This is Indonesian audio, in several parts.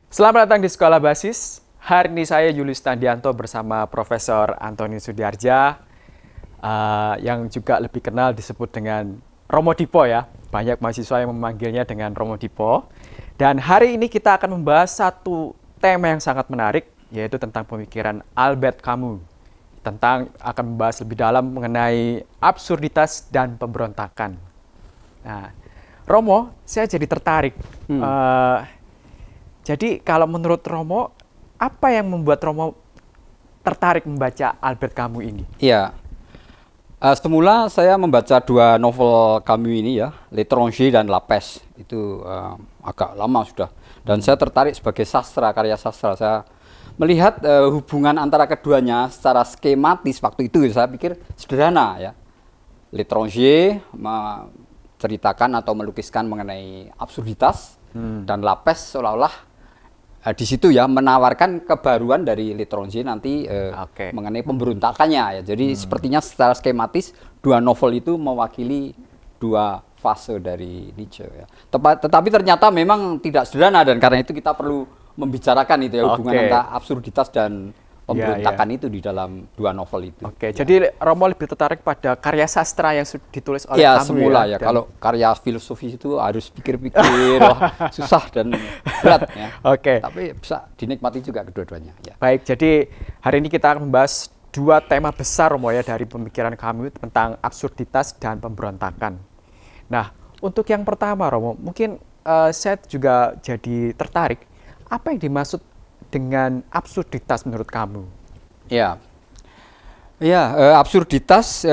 Selamat datang di Sekolah Basis. Hari ini saya Julius Tandianto bersama Profesor Antoni Sudiarja, yang juga lebih kenal disebut dengan Romo Dipo ya. Banyak mahasiswa yang memanggilnya dengan Romo Dipo. Dan hari ini kita akan membahas satu tema yang sangat menarik, yaitu tentang pemikiran Albert Camus. Akan membahas lebih dalam mengenai absurditas dan pemberontakan. Nah, Romo, saya jadi tertarik. Jadi kalau menurut Romo, apa yang membuat Romo tertarik membaca Albert Camus ini? Iya, semula saya membaca dua novel Camus ini ya, L'Étranger dan La Peste. Itu agak lama sudah. Dan saya tertarik sebagai karya sastra. Saya melihat hubungan antara keduanya secara skematis waktu itu saya pikir sederhana ya. L'Étranger menceritakan atau melukiskan mengenai absurditas dan La Peste seolah-olah di situ ya menawarkan kebaruan dari L'Étranger nanti mengenai pemberontakannya ya. Jadi sepertinya secara skematis dua novel itu mewakili dua fase dari Nietzsche ya. Tetapi ternyata memang tidak sederhana dan karena itu kita perlu membicarakan itu ya hubungan antara absurditas dan pemberontakan itu di dalam dua novel itu. Jadi Romo lebih tertarik pada karya sastra yang ditulis oleh Camus semula ya. Kalau karya filosofi itu harus pikir-pikir, susah dan berat ya. Tapi bisa dinikmati juga kedua-duanya. Ya. Baik, jadi hari ini kita akan membahas dua tema besar Romo ya dari pemikiran Camus tentang absurditas dan pemberontakan. Nah, untuk yang pertama Romo, mungkin saya juga jadi tertarik. Apa yang dimaksud dengan absurditas menurut kamu? Ya, absurditas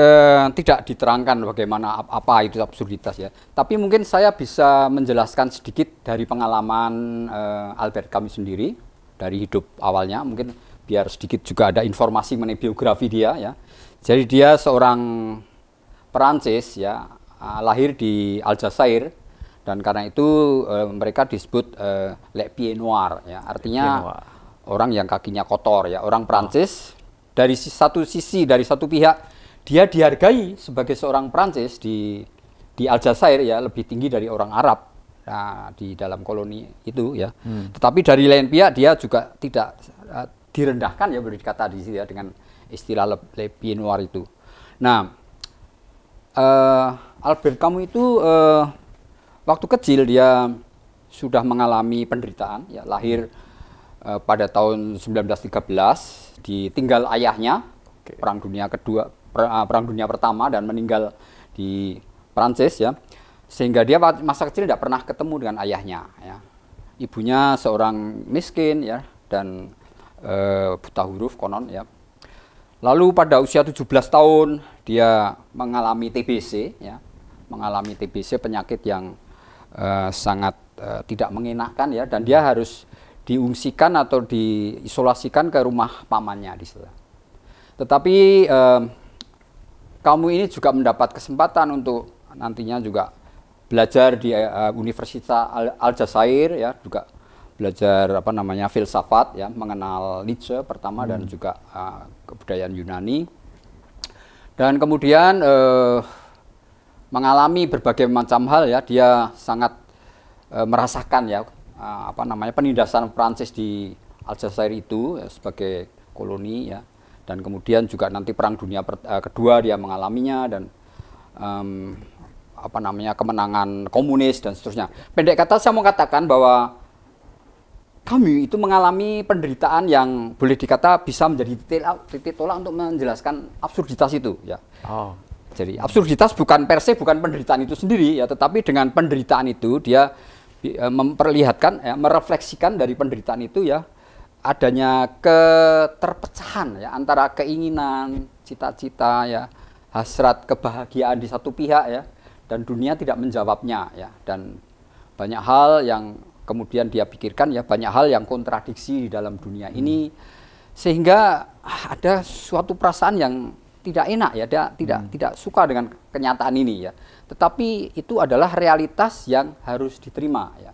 tidak diterangkan bagaimana apa itu absurditas ya. Tapi mungkin saya bisa menjelaskan sedikit dari pengalaman Albert Camus sendiri dari hidup awalnya. Mungkin biar sedikit juga ada informasi mengenai biografi dia ya. Jadi dia seorang Perancis ya, lahir di Aljazair. Dan karena itu mereka disebut les pieds noirs ya, artinya orang yang kakinya kotor ya, orang Prancis. Dari satu sisi, dari satu pihak dia dihargai sebagai seorang Prancis di Aljazair ya, lebih tinggi dari orang Arab di dalam koloni itu ya. Tetapi dari lain pihak dia juga tidak direndahkan ya, boleh dikata di sini ya dengan istilah les pieds noirs itu. Nah, Albert Camus itu waktu kecil dia sudah mengalami penderitaan ya, lahir pada tahun 1913 ditinggal ayahnya Perang Dunia Pertama dan meninggal di Prancis ya, sehingga dia masa kecil tidak pernah ketemu dengan ayahnya ya. Ibunya seorang miskin ya dan buta huruf konon ya. Lalu pada usia 17 tahun dia mengalami TBC ya, penyakit yang sangat tidak mengenakan ya, dan dia harus diungsikan atau diisolasikan ke rumah pamannya di sana. Tetapi kamu ini juga mendapat kesempatan untuk nantinya juga belajar di Universitas Aljazair ya, juga belajar filsafat ya, mengenal Nietzsche pertama dan juga kebudayaan Yunani. Dan kemudian mengalami berbagai macam hal ya, dia sangat merasakan ya penindasan Prancis di Aljazair itu ya, sebagai koloni ya, dan kemudian juga nanti Perang Dunia Kedua dia mengalaminya dan kemenangan komunis dan seterusnya. Pendek kata saya mau katakan bahwa Camus itu mengalami penderitaan yang boleh dikata bisa menjadi titik tolak untuk menjelaskan absurditas itu ya. Jadi absurditas bukan per se, bukan penderitaan itu sendiri ya, tetapi dengan penderitaan itu dia memperlihatkan ya, merefleksikan dari penderitaan itu ya, adanya keterpecahan ya antara keinginan, cita-cita ya, hasrat kebahagiaan di satu pihak ya, dan dunia tidak menjawabnya ya, dan banyak hal yang kemudian dia pikirkan ya, banyak hal yang kontradiksi di dalam dunia ini, sehingga ada suatu perasaan yang tidak enak ya, dia tidak suka dengan kenyataan ini ya. Tetapi itu adalah realitas yang harus diterima ya.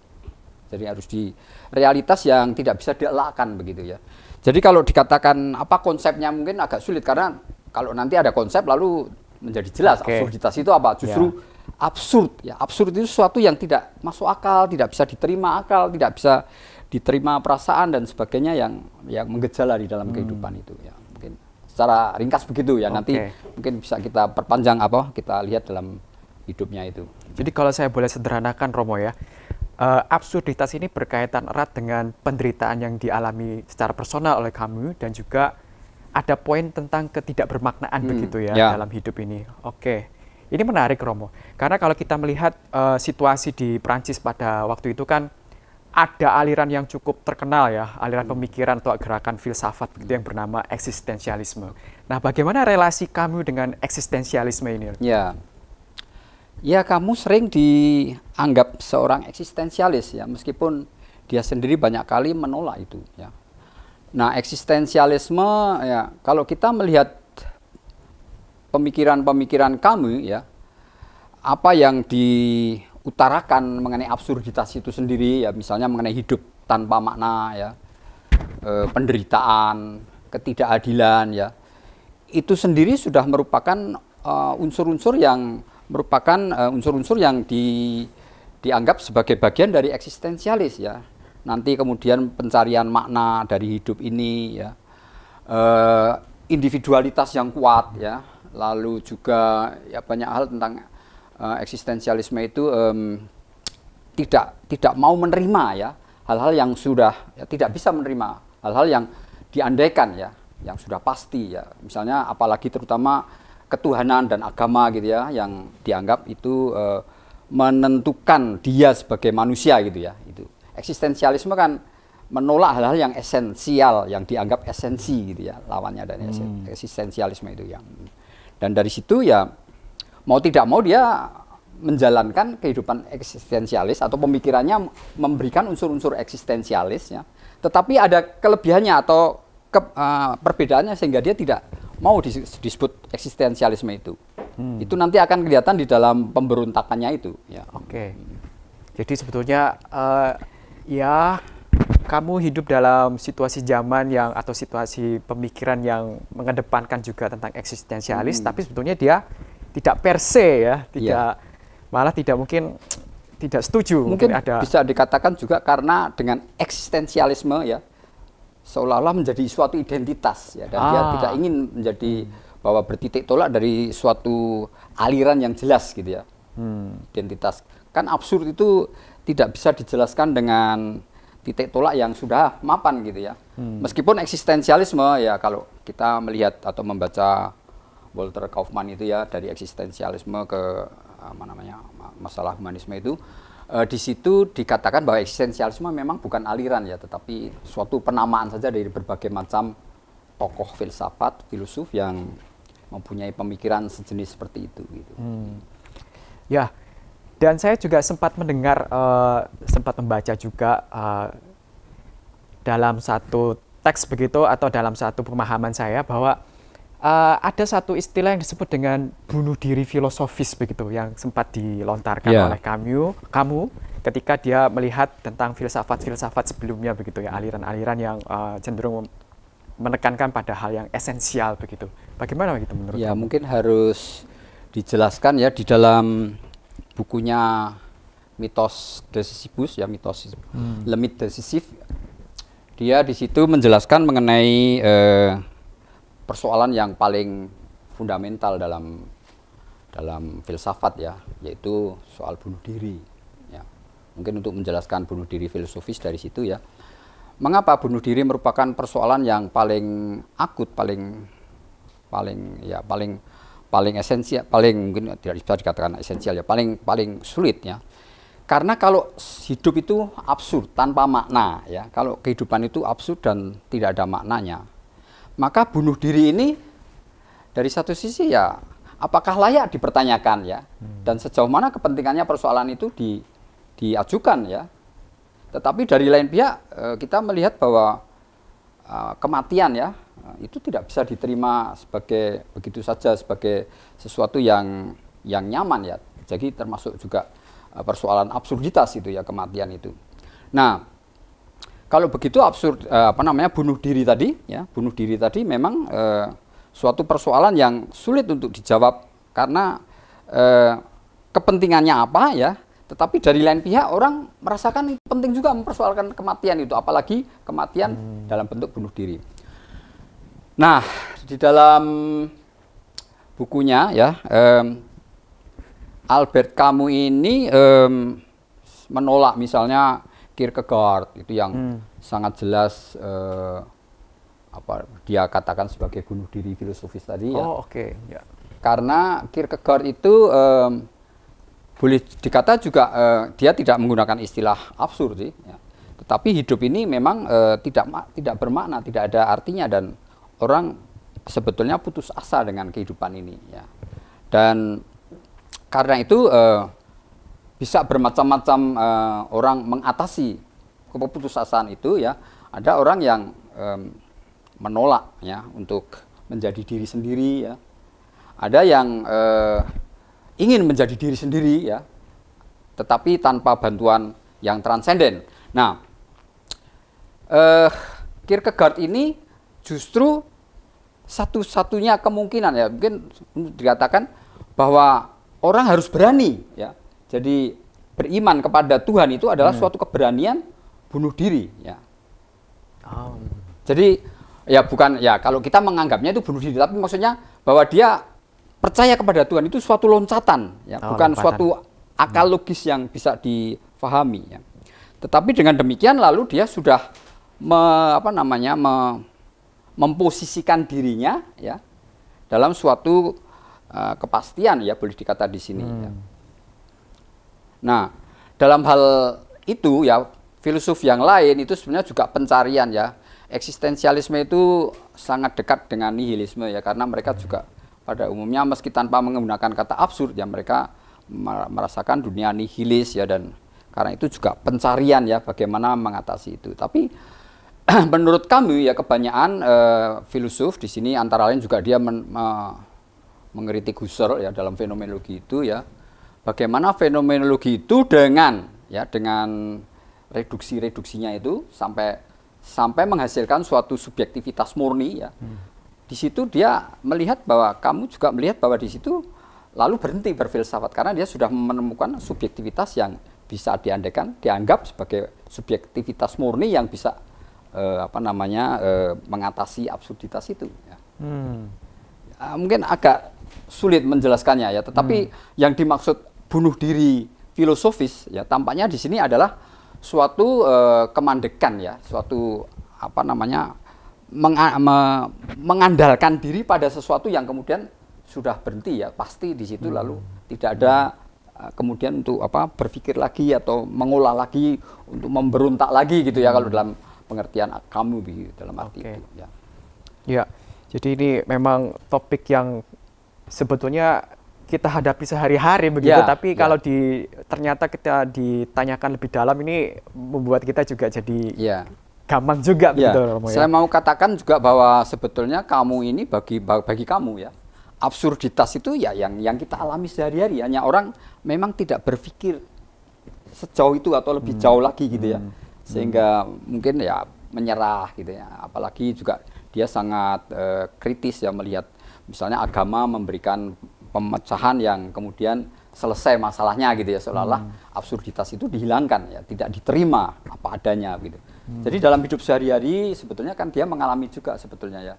Jadi realitas yang tidak bisa dielakkan begitu ya. Jadi kalau dikatakan apa konsepnya mungkin agak sulit, karena kalau nanti ada konsep lalu menjadi jelas absurditas itu apa. Justru absurd ya. Absurd itu sesuatu yang tidak masuk akal, tidak bisa diterima akal, tidak bisa diterima perasaan dan sebagainya yang menggejala di dalam kehidupan itu ya. Mungkin secara ringkas begitu ya. Nanti mungkin bisa kita perpanjang kita lihat dalam hidupnya itu. Jadi kalau saya boleh sederhanakan Romo ya, absurditas ini berkaitan erat dengan penderitaan yang dialami secara personal oleh kamu, dan juga ada poin tentang ketidakbermaknaan begitu ya dalam hidup ini. Ini menarik Romo, karena kalau kita melihat situasi di Prancis pada waktu itu kan ada aliran yang cukup terkenal ya, aliran pemikiran atau gerakan filsafat begitu yang bernama eksistensialisme. Nah, bagaimana relasi kamu dengan eksistensialisme ini? Ya, kamu sering dianggap seorang eksistensialis ya, meskipun dia sendiri banyak kali menolak itu ya. Nah, eksistensialisme ya, kalau kita melihat pemikiran-pemikiran kamu ya, apa yang diutarakan mengenai absurditas itu sendiri ya, misalnya mengenai hidup tanpa makna ya, penderitaan, ketidakadilan ya, itu sendiri sudah merupakan unsur-unsur yang dianggap sebagai bagian dari eksistensialis ya. Nanti kemudian pencarian makna dari hidup ini ya, individualitas yang kuat ya, lalu juga ya banyak hal tentang eksistensialisme itu tidak mau menerima ya hal-hal yang sudah tidak bisa menerima hal-hal yang diandaikan ya, yang sudah pasti ya, misalnya apalagi terutama ketuhanan dan agama gitu ya, yang dianggap itu menentukan dia sebagai manusia gitu ya. Itu eksistensialisme kan menolak hal-hal yang esensial, yang dianggap esensi gitu ya, lawannya dari eksistensialisme itu yang. Dan dari situ ya mau tidak mau dia menjalankan kehidupan eksistensialis atau pemikirannya memberikan unsur-unsur eksistensialis ya. Tetapi ada kelebihannya atau perbedaannya sehingga dia tidak mau disebut eksistensialisme itu. Itu nanti akan kelihatan di dalam pemberontakannya itu ya. Jadi sebetulnya ya kamu hidup dalam situasi zaman yang atau situasi pemikiran yang mengedepankan juga tentang eksistensialis, tapi sebetulnya dia tidak per se ya, malah tidak mungkin tidak setuju. Mungkin ada, bisa dikatakan juga karena dengan eksistensialisme ya seolah-olah menjadi suatu identitas ya, dan dia tidak ingin menjadi bahwa bertitik tolak dari suatu aliran yang jelas gitu ya. Identitas kan absurd itu tidak bisa dijelaskan dengan titik tolak yang sudah mapan gitu ya. Meskipun eksistensialisme ya, kalau kita melihat atau membaca Walter Kaufmann itu ya, dari eksistensialisme ke masalah humanisme itu, di situ dikatakan bahwa eksistensialisme memang bukan aliran ya, tetapi suatu penamaan saja dari berbagai macam tokoh filsafat, filosof yang mempunyai pemikiran sejenis seperti itu gitu. Ya, dan saya juga sempat mendengar, sempat membaca juga dalam satu teks begitu atau dalam satu pemahaman saya bahwa ada satu istilah yang disebut dengan bunuh diri filosofis begitu, yang sempat dilontarkan oleh kamu ketika dia melihat tentang filsafat-filsafat sebelumnya begitu ya, aliran-aliran yang cenderung menekankan pada hal yang esensial begitu. Bagaimana begitu menurut kamu? Mungkin harus dijelaskan ya di dalam bukunya Mitos de Sisyphus ya, Le Mythe de Sisyphe. Dia di situ menjelaskan mengenai persoalan yang paling fundamental dalam filsafat ya, yaitu soal bunuh diri ya. Mungkin untuk menjelaskan bunuh diri filosofis dari situ ya. Mengapa bunuh diri merupakan persoalan yang paling akut, paling esensial, paling mungkin tidak bisa dikatakan esensial ya, paling sulit ya. Karena kalau hidup itu absurd tanpa makna ya, kalau kehidupan itu absurd dan tidak ada maknanya, maka bunuh diri ini dari satu sisi ya apakah layak dipertanyakan ya, dan sejauh mana kepentingannya persoalan itu diajukan ya. Tetapi dari lain pihak kita melihat bahwa kematian ya itu tidak bisa diterima sebagai begitu saja sebagai sesuatu yang nyaman ya. Jadi termasuk juga persoalan absurditas itu ya, kematian itu. Nah, kalau begitu absurd bunuh diri tadi memang suatu persoalan yang sulit untuk dijawab karena kepentingannya apa ya, Tetapi dari lain pihak orang merasakan penting juga mempersoalkan kematian itu, apalagi kematian dalam bentuk bunuh diri. Nah, di dalam bukunya ya, Albert Camus ini menolak misalnya Kierkegaard itu yang sangat jelas apa dia katakan sebagai bunuh diri filosofis tadi ya. Oh, oke. Ya. Karena Kierkegaard itu boleh dikata juga dia tidak menggunakan istilah absurd sih ya. Tetapi hidup ini memang tidak bermakna, tidak ada artinya, dan orang sebetulnya putus asa dengan kehidupan ini ya. Dan karena itu bisa bermacam-macam orang mengatasi keputusasaan itu ya. Ada orang yang menolak ya untuk menjadi diri sendiri ya. Ada yang ingin menjadi diri sendiri ya, tetapi tanpa bantuan yang transenden. Nah, Kierkegaard ini justru satu-satunya kemungkinan ya, mungkin dikatakan bahwa orang harus berani ya. Jadi beriman kepada Tuhan itu adalah suatu keberanian bunuh diri ya. Jadi ya bukan ya kalau kita menganggapnya itu bunuh diri, tapi maksudnya bahwa dia percaya kepada Tuhan itu suatu loncatan ya, bukan lompatan. Suatu akal logis yang bisa difahami ya. Tetapi dengan demikian lalu dia sudah memposisikan dirinya ya dalam suatu kepastian ya, boleh dikata di sini ya. Nah, dalam hal itu ya, filsuf yang lain itu sebenarnya juga pencarian ya. Eksistensialisme itu sangat dekat dengan nihilisme ya, karena mereka juga pada umumnya meski tanpa menggunakan kata absurd ya, mereka merasakan dunia nihilis ya, dan karena itu juga pencarian ya bagaimana mengatasi itu. Tapi menurut kami ya kebanyakan filsuf di sini antara lain juga dia mengkritik Husserl ya dalam fenomenologi itu ya. Bagaimana fenomenologi itu dengan reduksinya itu sampai menghasilkan suatu subjektivitas murni ya. Di situ dia melihat bahwa kamu juga melihat bahwa di situ lalu berhenti berfilsafat karena dia sudah menemukan subjektivitas yang bisa dianggap sebagai subjektivitas murni yang bisa mengatasi absurditas itu ya. Mungkin agak sulit menjelaskannya ya, tetapi yang dimaksud bunuh diri filosofis ya tampaknya di sini adalah suatu kemandekan ya, suatu mengandalkan diri pada sesuatu yang kemudian sudah berhenti ya, pasti di situ lalu tidak ada kemudian untuk berpikir lagi atau mengolah lagi untuk memberontak lagi gitu ya, kalau dalam pengertian kamu begitu, dalam arti itu ya. Ya, jadi ini memang topik yang sebetulnya kita hadapi sehari-hari begitu, ya, tapi kalau ternyata kita ditanyakan lebih dalam ini membuat kita juga jadi gampang juga begitu. Ya. Saya mau katakan juga bahwa sebetulnya kamu ini bagi kamu ya, absurditas itu ya yang kita alami sehari-hari, hanya orang memang tidak berpikir sejauh itu atau lebih jauh lagi gitu ya, sehingga mungkin ya menyerah gitu ya. Apalagi juga dia sangat kritis ya melihat misalnya agama memberikan pemecahan yang kemudian selesai masalahnya gitu ya, seolah-olah absurditas itu dihilangkan ya, tidak diterima apa adanya gitu. Jadi dalam hidup sehari-hari sebetulnya kan dia mengalami juga sebetulnya ya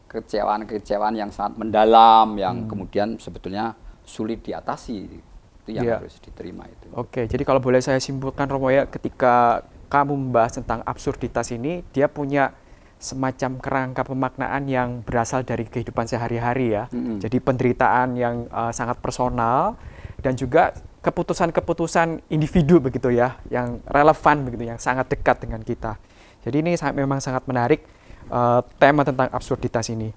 kekecewaan yang sangat mendalam yang kemudian sebetulnya sulit diatasi, itu yang harus diterima itu. Oke, jadi kalau boleh saya simpulkan Romo ya, ketika kamu membahas tentang absurditas ini, dia punya semacam kerangka pemaknaan yang berasal dari kehidupan sehari-hari ya. Jadi penderitaan yang sangat personal dan juga keputusan-keputusan individu begitu ya, yang relevan begitu, yang sangat dekat dengan kita. Jadi ini memang sangat menarik tema tentang absurditas ini.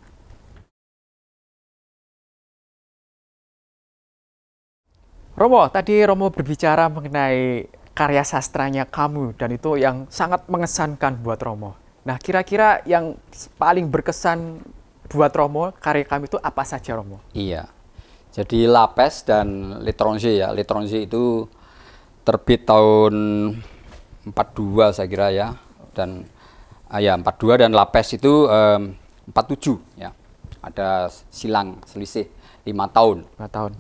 Romo, tadi Romo berbicara mengenai karya sastranya kamu dan itu yang sangat mengesankan buat Romo. Nah, kira-kira yang paling berkesan buat Romo, karya kami itu apa saja, Romo? Iya, jadi Lapes dan L'Étranger ya. L'Étranger itu terbit tahun 42 saya kira ya. Dan 42 dan Lapes itu 47 ya. Ada selisih 5 tahun. 5 tahun.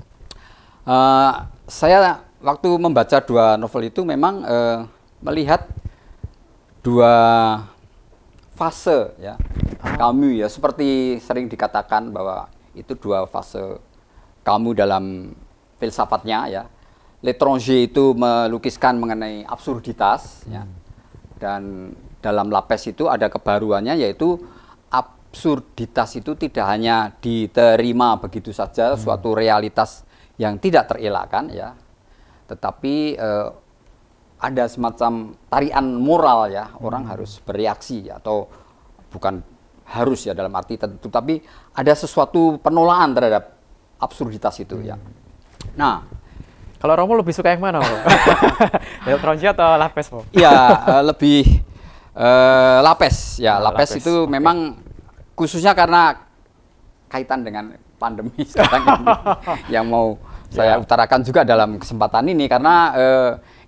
Saya waktu membaca dua novel itu memang melihat dua fase ya. Camus ya, seperti sering dikatakan bahwa itu dua fase Camus dalam filsafatnya ya. L'Étranger itu melukiskan mengenai absurditas ya. Dan dalam Lapes itu ada kebaruannya, yaitu absurditas itu tidak hanya diterima begitu saja, suatu realitas yang tidak terelakkan ya, tetapi ada semacam tarian moral ya, orang harus bereaksi atau bukan harus ya dalam arti tertentu, tapi ada sesuatu penolakan terhadap absurditas itu ya. Nah, kalau Romo lebih suka yang mana, Bro? L'Étranger atau Lapes, Bro? Ya, lebih Lapes ya. Lapes Lapes, itu memang khususnya karena kaitan dengan pandemi sekarang ini yang mau saya utarakan juga dalam kesempatan ini, karena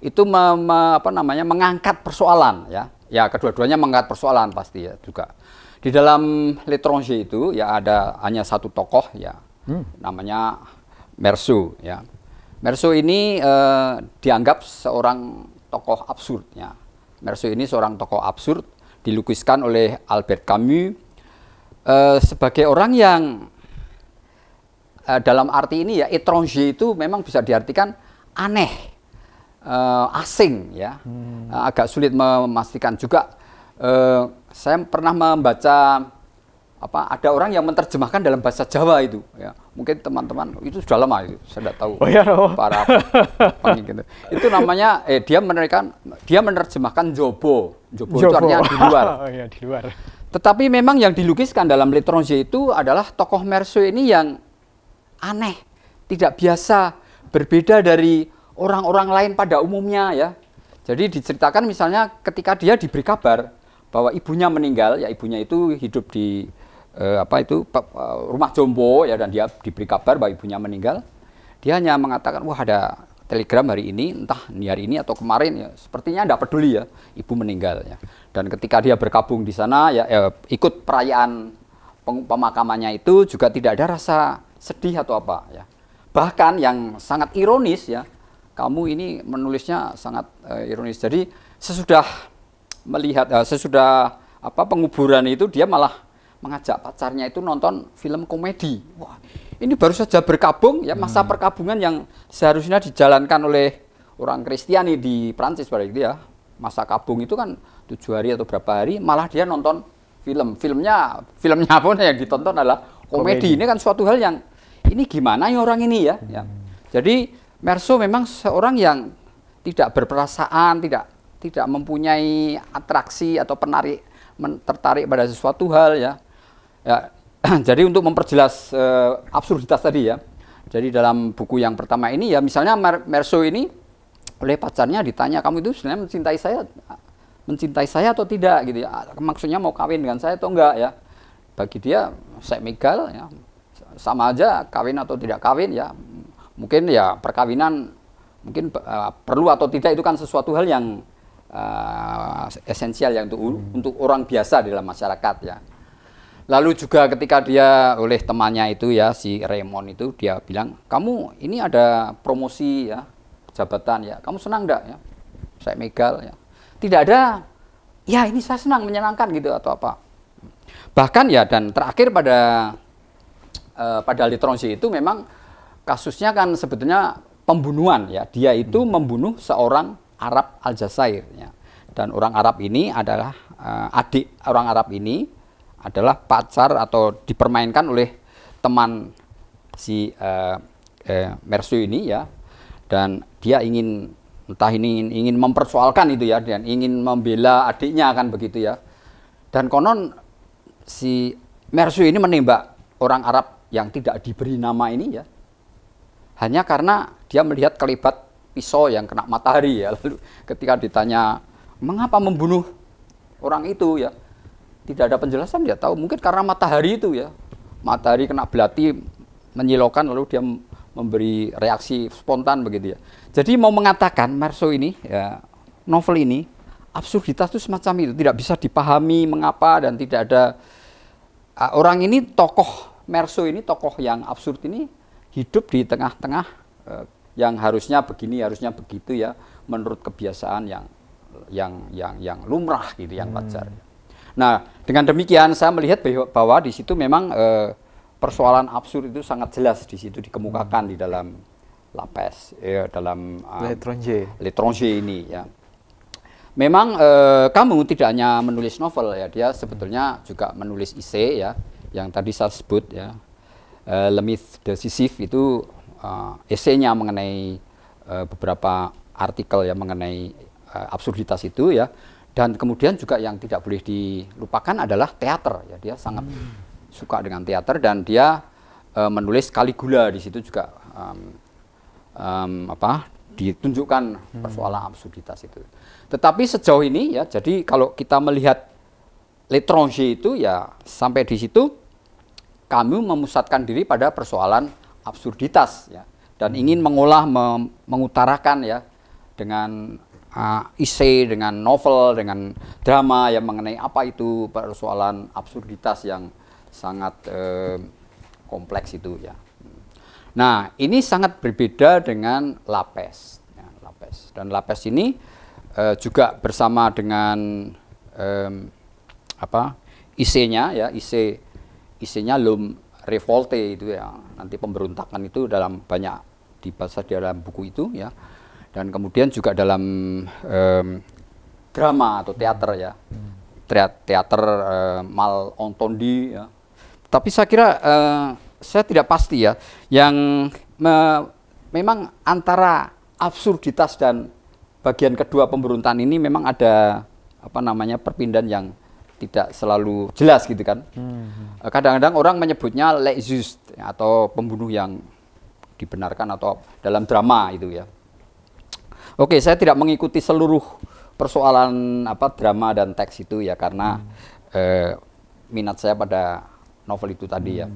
itu mengangkat persoalan ya. Ya, kedua-duanya mengangkat persoalan pasti ya juga. Di dalam L'Étranger itu ya ada hanya satu tokoh ya. Namanya Meursault ya. Meursault ini dianggap seorang tokoh absurd ya. Meursault ini seorang tokoh absurd, dilukiskan oleh Albert Camus sebagai orang yang dalam arti ini ya, étranger itu memang bisa diartikan aneh, asing ya. Agak sulit memastikan juga. Saya pernah membaca ada orang yang menerjemahkan dalam bahasa Jawa itu ya. Mungkin teman-teman itu sudah lama itu, saya tidak tahu. Oh ya, para gitu. Itu namanya dia menerjemahkan Jobo. Jobo itu artinya di luar. Oh iya, di luar. Tetapi memang yang dilukiskan dalam L'Étranger itu adalah tokoh Meursault ini yang aneh, tidak biasa, berbeda dari orang-orang lain pada umumnya ya. Jadi diceritakan misalnya ketika dia diberi kabar bahwa ibunya meninggal, ya ibunya itu hidup di rumah jombo ya, dan dia diberi kabar bahwa ibunya meninggal. Dia hanya mengatakan, wah ada telegram hari ini, entah ini hari ini atau kemarin ya, sepertinya tidak peduli ya, ibu meninggal ya. Dan ketika dia berkabung di sana ya, ikut perayaan pemakamannya itu juga tidak ada rasa sedih atau apa ya. Bahkan yang sangat ironis ya, kamu ini menulisnya sangat ironis. Jadi sesudah melihat penguburan itu, dia malah mengajak pacarnya itu nonton film komedi. Wah, ini baru saja berkabung ya, masa perkabungan yang seharusnya dijalankan oleh orang Kristiani di Prancis pada itu ya. Masa kabung itu kan 7 hari atau berapa hari, malah dia nonton film. Filmnya pun yang ditonton adalah komedi. Ini kan suatu hal yang ini gimana ya orang ini ya. Jadi Meursault memang seorang yang tidak berperasaan, tidak mempunyai atraksi atau tertarik pada sesuatu hal ya. Jadi untuk memperjelas absurditas tadi ya. Jadi dalam buku yang pertama ini ya, misalnya Meursault ini oleh pacarnya ditanya, kamu itu sebenarnya mencintai saya atau tidak gitu ya. Maksudnya mau kawin dengan saya atau enggak ya. Bagi dia seks megal ya, sama aja kawin atau tidak kawin ya. Mungkin ya perkawinan mungkin perlu atau tidak itu kan sesuatu hal yang esensial ya untuk orang biasa di dalam masyarakat ya. Lalu juga ketika dia oleh temannya itu ya, si Raymond itu, dia bilang, kamu ini ada promosi ya, jabatan ya, kamu senang enggak ya? Saya megal ya. Tidak ada, ya ini saya senang, menyenangkan gitu atau apa. Bahkan ya, dan terakhir pada L'Étranger itu memang kasusnya kan sebetulnya pembunuhan ya. Dia itu membunuh seorang Arab Aljazair ya. Dan orang Arab ini adalah adik orang Arab ini adalah pacar atau dipermainkan oleh teman si Meursault ini ya. Dan dia ingin ingin mempersoalkan itu ya, dan ingin membela adiknya kan begitu ya. Dan konon si Meursault ini menembak orang Arab yang tidak diberi nama ini ya, hanya karena dia melihat kelibat pisau yang kena matahari ya. Lalu ketika ditanya mengapa membunuh orang itu ya, tidak ada penjelasan. Dia tahu mungkin karena matahari itu ya, matahari kena belati menyilaukan, lalu dia memberi reaksi spontan begitu ya. Jadi mau mengatakan Meursault ini ya, novel ini absurditas itu semacam itu, tidak bisa dipahami mengapa, dan tidak ada orang ini, tokoh Meursault ini, tokoh yang absurd ini hidup di tengah-tengah yang harusnya begini, harusnya begitu ya, menurut kebiasaan yang lumrah gitu, yang wajar. Nah, dengan demikian saya melihat bahwa di situ memang persoalan absurd itu sangat jelas di situ dikemukakan di dalam Lapes, dalam L'Étranger ini ya. Memang kamu tidak hanya menulis novel ya, dia sebetulnya juga menulis esai ya, yang tadi saya sebut ya, Le Mythe de Sisyphe itu esainya mengenai beberapa artikel yang mengenai absurditas itu ya. Dan kemudian juga yang tidak boleh dilupakan adalah teater ya, dia sangat suka dengan teater dan dia menulis Caligula, di situ juga ditunjukkan persoalan absurditas itu. Tetapi sejauh ini ya, jadi kalau kita melihat L'Étranger itu ya sampai di situ kami memusatkan diri pada persoalan absurditas ya, dan ingin mengutarakan ya dengan esai, dengan novel, dengan drama yang mengenai apa itu persoalan absurditas yang sangat kompleks itu ya. Nah, ini sangat berbeda dengan Lapes. Ya, Lapes. Dan Lapes ini juga bersama dengan esainya ya, esainya L'Homme Révolté itu ya. Nanti pemberontakan itu dalam banyak dibahas di dalam buku itu ya. Dan kemudian juga dalam drama atau teater ya, teater Malentendu ya. Tapi saya kira saya tidak pasti ya, yang memang antara absurditas dan bagian kedua pemberontakan ini memang ada perpindahan yang tidak selalu jelas gitu kan. Kadang-kadang orang menyebutnya les justes atau pembunuh yang dibenarkan atau dalam drama itu ya. Oke, saya tidak mengikuti seluruh persoalan drama dan teks itu ya, karena minat saya pada novel itu tadi ya.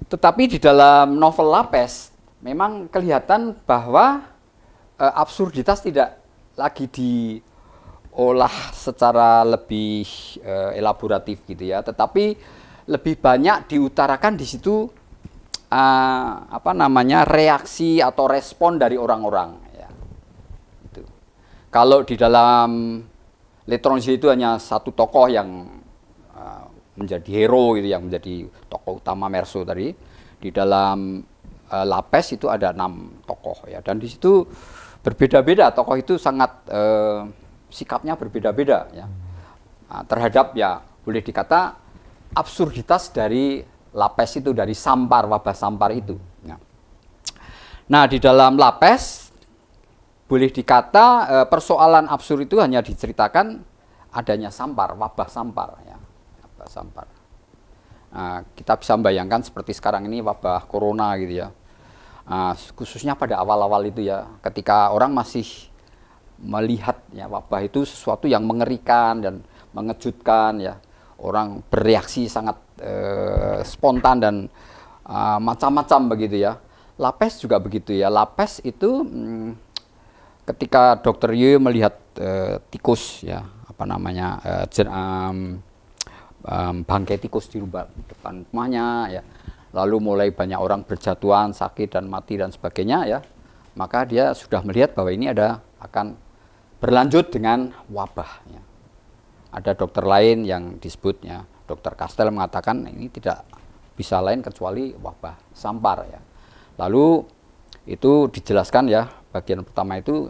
Tetapi di dalam novel Lapes memang kelihatan bahwa absurditas tidak lagi diolah secara lebih elaboratif gitu ya, tetapi lebih banyak diutarakan di situ reaksi atau respon dari orang-orang. Kalau di dalam L'Étranger itu hanya satu tokoh yang menjadi hero gitu, yang menjadi tokoh utama Meursault tadi. Di dalam Lapes itu ada 6 tokoh ya, dan di situ berbeda-beda tokoh itu, sangat sikapnya berbeda-beda ya. Terhadap ya boleh dikata absurditas dari Lapes itu, dari sampar, wabah sampar itu. Nah, di dalam Lapes boleh dikata persoalan absurd itu hanya diceritakan adanya sampar, wabah sampar ya. Wabah sampar. Nah, kita bisa membayangkan seperti sekarang ini wabah corona gitu ya. Khususnya pada awal-awal itu ya, ketika orang masih melihat ya wabah itu sesuatu yang mengerikan dan mengejutkan ya. Orang bereaksi sangat spontan dan macam-macam begitu ya. Lapes juga begitu ya. Lapes itu ketika Dr. Ye melihat tikus ya, bangkai tikus di depan rumahnya ya, lalu mulai banyak orang berjatuhan, sakit dan mati dan sebagainya ya, maka dia sudah melihat bahwa ini akan berlanjut dengan wabah ya. Ada dokter lain yang disebutnya Dr. Castel mengatakan ini tidak bisa lain kecuali wabah sampar ya. Lalu itu dijelaskan ya, bagian pertama itu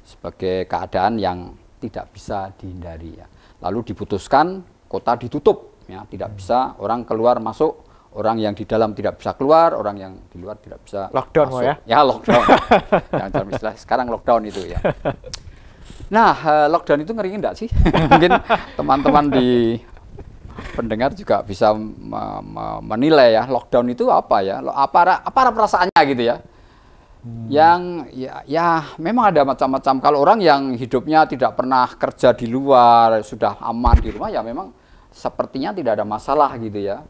sebagai keadaan yang tidak bisa dihindari ya. Lalu diputuskan kota ditutup ya, tidak bisa orang keluar masuk, orang yang di dalam tidak bisa keluar, orang yang di luar tidak bisa lockdown masuk. ya. Ya lockdown. Yang dalam istilah sekarang lockdown itu ya. Nah, lockdown itu ngeri enggak sih? Mungkin teman-teman di pendengar juga bisa menilai ya, lockdown itu apa ya? Apa perasaannya gitu ya? Yang ya memang ada macam-macam. Kalau orang yang hidupnya tidak pernah kerja di luar, sudah aman di rumah ya memang sepertinya tidak ada masalah gitu ya.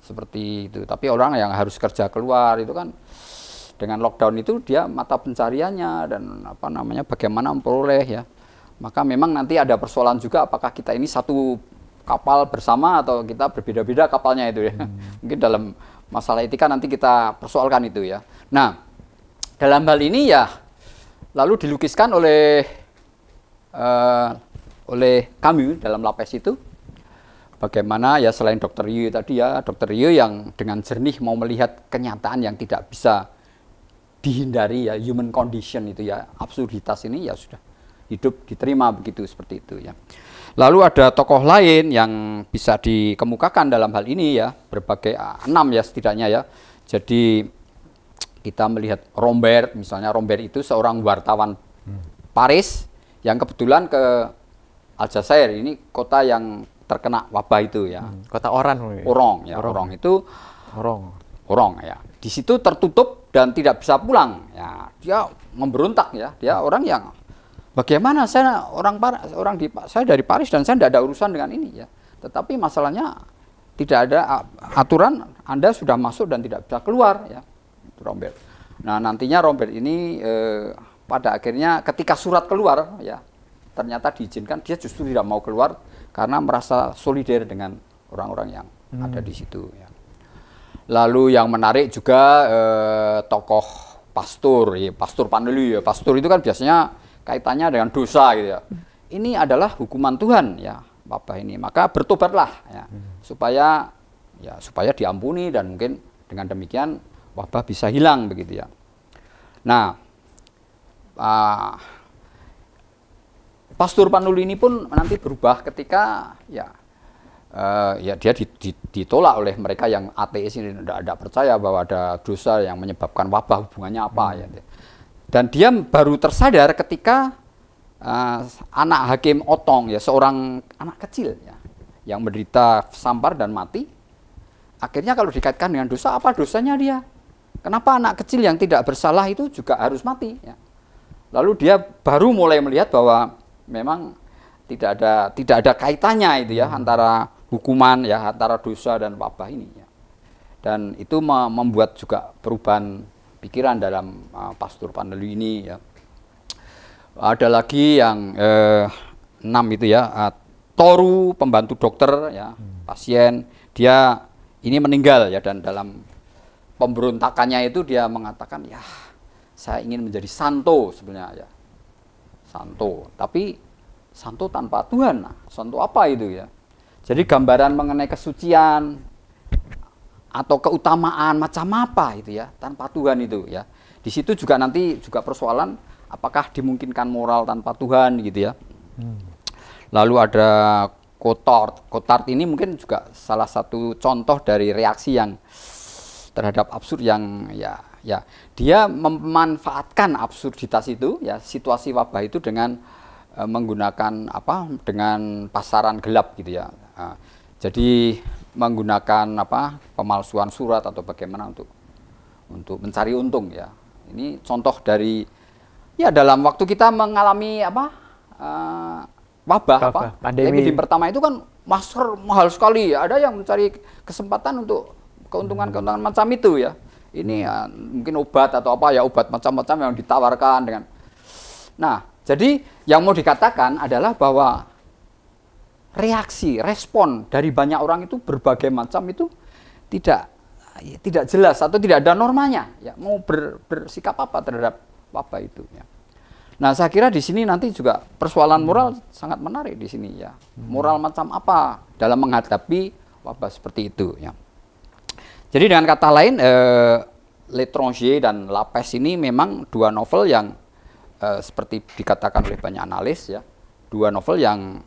Seperti itu. Tapi orang yang harus kerja keluar itu kan dengan lockdown itu dia mata pencariannya dan bagaimana memperoleh ya. Maka memang nanti ada persoalan juga, apakah kita ini satu kapal bersama atau kita berbeda-beda kapalnya itu ya. Mungkin dalam masalah etika nanti kita persoalkan itu ya. Nah, dalam hal ini ya lalu dilukiskan oleh kami dalam Lapes itu, bagaimana ya selain Dr. Yu tadi ya, Dr. Yu yang dengan jernih mau melihat kenyataan yang tidak bisa dihindari ya, human condition itu ya, absurditas ini ya sudah hidup diterima begitu, seperti itu ya. Lalu ada tokoh lain yang bisa dikemukakan dalam hal ini ya, berbagai 6 ya setidaknya ya. Jadi kita melihat Rombert, misalnya Rombert itu seorang wartawan Paris yang kebetulan ke Aljazair, ini kota yang terkena wabah itu ya. Kota Oran. Orong ya, Orong itu Orong ya. Di situ tertutup dan tidak bisa pulang ya. Dia memberontak ya. Dia orang yang bagaimana saya saya dari Paris dan saya tidak ada urusan dengan ini ya. Tetapi masalahnya tidak ada aturan, Anda sudah masuk dan tidak bisa keluar ya. Itu Rombert. Nah, nantinya Rombert ini pada akhirnya ketika surat keluar ya, ternyata diizinkan, dia justru tidak mau keluar karena merasa solider dengan orang-orang yang ada di situ ya. Lalu yang menarik juga tokoh pastor, ya, Pastor Panelu ya. Pastor itu kan biasanya kaitannya dengan dosa gitu ya. Ini adalah hukuman Tuhan ya, wabah ini. Maka bertobatlah ya, supaya diampuni dan mungkin dengan demikian wabah bisa hilang begitu ya. Nah, Pastor Panelu ini pun nanti berubah ketika ya dia ditolak oleh mereka yang ateis ini, tidak percaya bahwa ada dosa yang menyebabkan wabah, hubungannya apa ya. Dan dia baru tersadar ketika anak Hakim Otong ya, seorang anak kecil ya, yang menderita sampar dan mati. Akhirnya kalau dikaitkan dengan dosa, apa dosanya dia? Kenapa anak kecil yang tidak bersalah itu juga harus mati ya? Lalu dia baru mulai melihat bahwa memang tidak ada kaitannya itu ya, antara hukuman ya, antara dosa dan wabah ini ya. Dan itu membuat juga perubahan pikiran dalam Pastor Panelu ini ya. Ada lagi yang 6 itu ya, Toru, pembantu dokter ya, pasien, dia ini meninggal ya, dan dalam pemberontakannya itu dia mengatakan ya, saya ingin menjadi santo sebenarnya ya. Santo, tapi santo tanpa Tuhan. Nah, santo apa itu ya? Jadi gambaran mengenai kesucian atau keutamaan macam apa itu ya, tanpa Tuhan itu ya. Di situ juga nanti juga persoalan apakah dimungkinkan moral tanpa Tuhan gitu ya. Lalu ada Cotard ini mungkin juga salah satu contoh dari reaksi yang terhadap absurd yang ya dia memanfaatkan absurditas itu ya, situasi wabah itu dengan menggunakan dengan pasaran gelap gitu ya. Jadi menggunakan pemalsuan surat atau bagaimana untuk mencari untung ya. Ini contoh dari ya dalam waktu kita mengalami wabah pandemi di pertama itu kan masker mahal sekali ya. Ada yang mencari kesempatan untuk keuntungan macam itu ya. Ini ya, mungkin obat atau obat macam-macam yang ditawarkan dengan. Nah, jadi yang mau dikatakan adalah bahwa respon dari banyak orang itu berbagai macam itu tidak jelas atau tidak ada normanya ya, mau bersikap apa terhadap wabah itu ya. Nah, saya kira di sini nanti juga persoalan moral sangat menarik di sini ya. Moral macam apa dalam menghadapi wabah seperti itu ya. Jadi dengan kata lain, L'Étranger dan Lapes ini memang dua novel yang seperti dikatakan oleh banyak analis ya, dua novel yang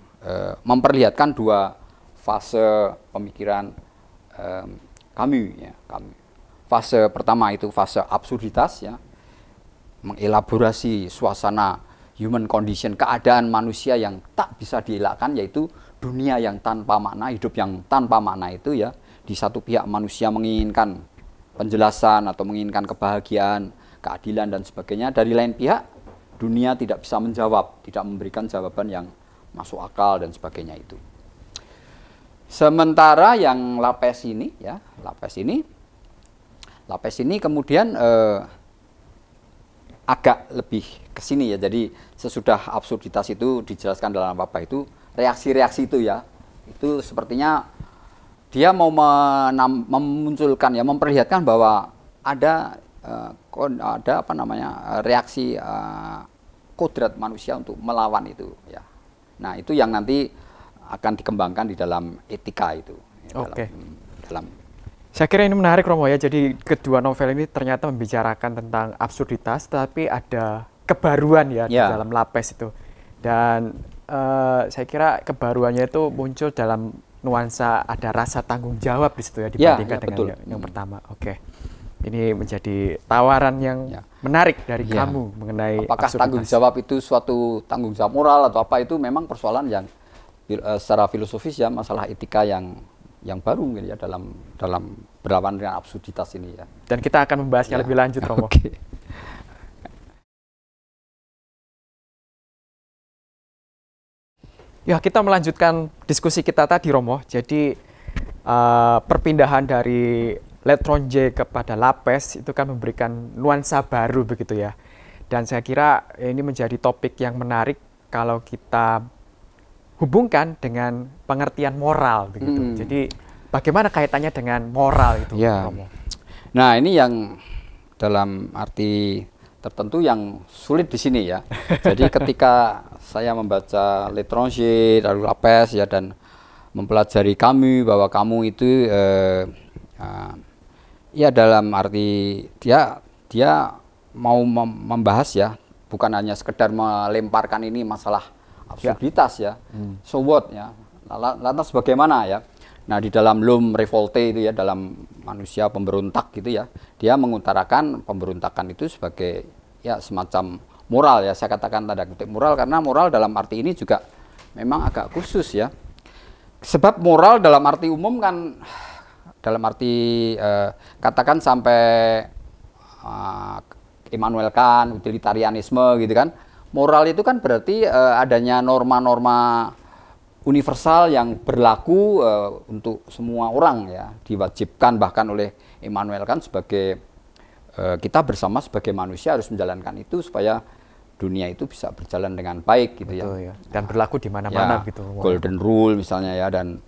memperlihatkan dua fase pemikiran Camus ya. Fase pertama itu fase absurditas ya, mengelaborasi suasana human condition, keadaan manusia yang tak bisa dielakkan, yaitu dunia yang tanpa makna, hidup yang tanpa makna itu ya. Di satu pihak manusia menginginkan penjelasan atau menginginkan kebahagiaan, keadilan dan sebagainya. Dari lain pihak dunia tidak bisa menjawab, tidak memberikan jawaban yang masuk akal dan sebagainya itu. Sementara yang Lapes ini kemudian agak lebih ke sini ya. Jadi sesudah absurditas itu dijelaskan dalam wabah itu, reaksi-reaksi itu ya, itu sepertinya dia mau memunculkan ya, memperlihatkan bahwa ada ada apa namanya reaksi kodrat manusia untuk melawan itu ya. Nah, itu yang nanti akan dikembangkan di dalam etika itu. Oke. Dalam Saya kira ini menarik Romo ya. Jadi kedua novel ini ternyata membicarakan tentang absurditas, tapi ada kebaruan ya di dalam Lapes itu. Dan saya kira kebaruannya itu muncul dalam nuansa ada rasa tanggung jawab di situ ya dibandingkan dengan yang pertama. Oke. Ini menjadi tawaran yang menarik dari kamu mengenai apakah absurditas. Tanggung jawab itu suatu tanggung jawab moral atau apa, itu memang persoalan yang secara filosofis ya, masalah etika yang baru mungkin ya dalam berlawan dengan absurditas ini ya. Dan kita akan membahasnya lebih lanjut, Romo. Okay. Ya, kita melanjutkan diskusi kita tadi, Romo. Jadi perpindahan dari L'Étranger kepada Lapes itu kan memberikan nuansa baru begitu ya. Dan saya kira ini menjadi topik yang menarik kalau kita hubungkan dengan pengertian moral begitu. Jadi bagaimana kaitannya dengan moral itu, Romo? Nah, ini yang dalam arti tertentu yang sulit di sini ya. Jadi ketika saya membaca L'Étranger lalu Lapes ya, dan mempelajari Camus, bahwa Camus itu ya dalam arti dia mau membahas ya, bukan hanya sekedar melemparkan ini masalah absurditas ya. So what ya, lantas bagaimana ya. Nah, di dalam L'Homme Révolté itu ya, dalam manusia pemberontak gitu ya, dia mengutarakan pemberontakan itu sebagai ya semacam moral ya, saya katakan tanda kutip moral, karena moral dalam arti ini juga memang agak khusus ya. Sebab moral dalam arti umum kan, dalam arti katakan sampai Immanuel Kant, utilitarianisme gitu kan, moral itu kan berarti adanya norma-norma universal yang berlaku untuk semua orang ya, diwajibkan bahkan oleh Immanuel Kant sebagai kita bersama sebagai manusia harus menjalankan itu supaya dunia itu bisa berjalan dengan baik gitu. Betul, ya. Dan berlaku di mana-mana gitu. Golden rule misalnya ya, dan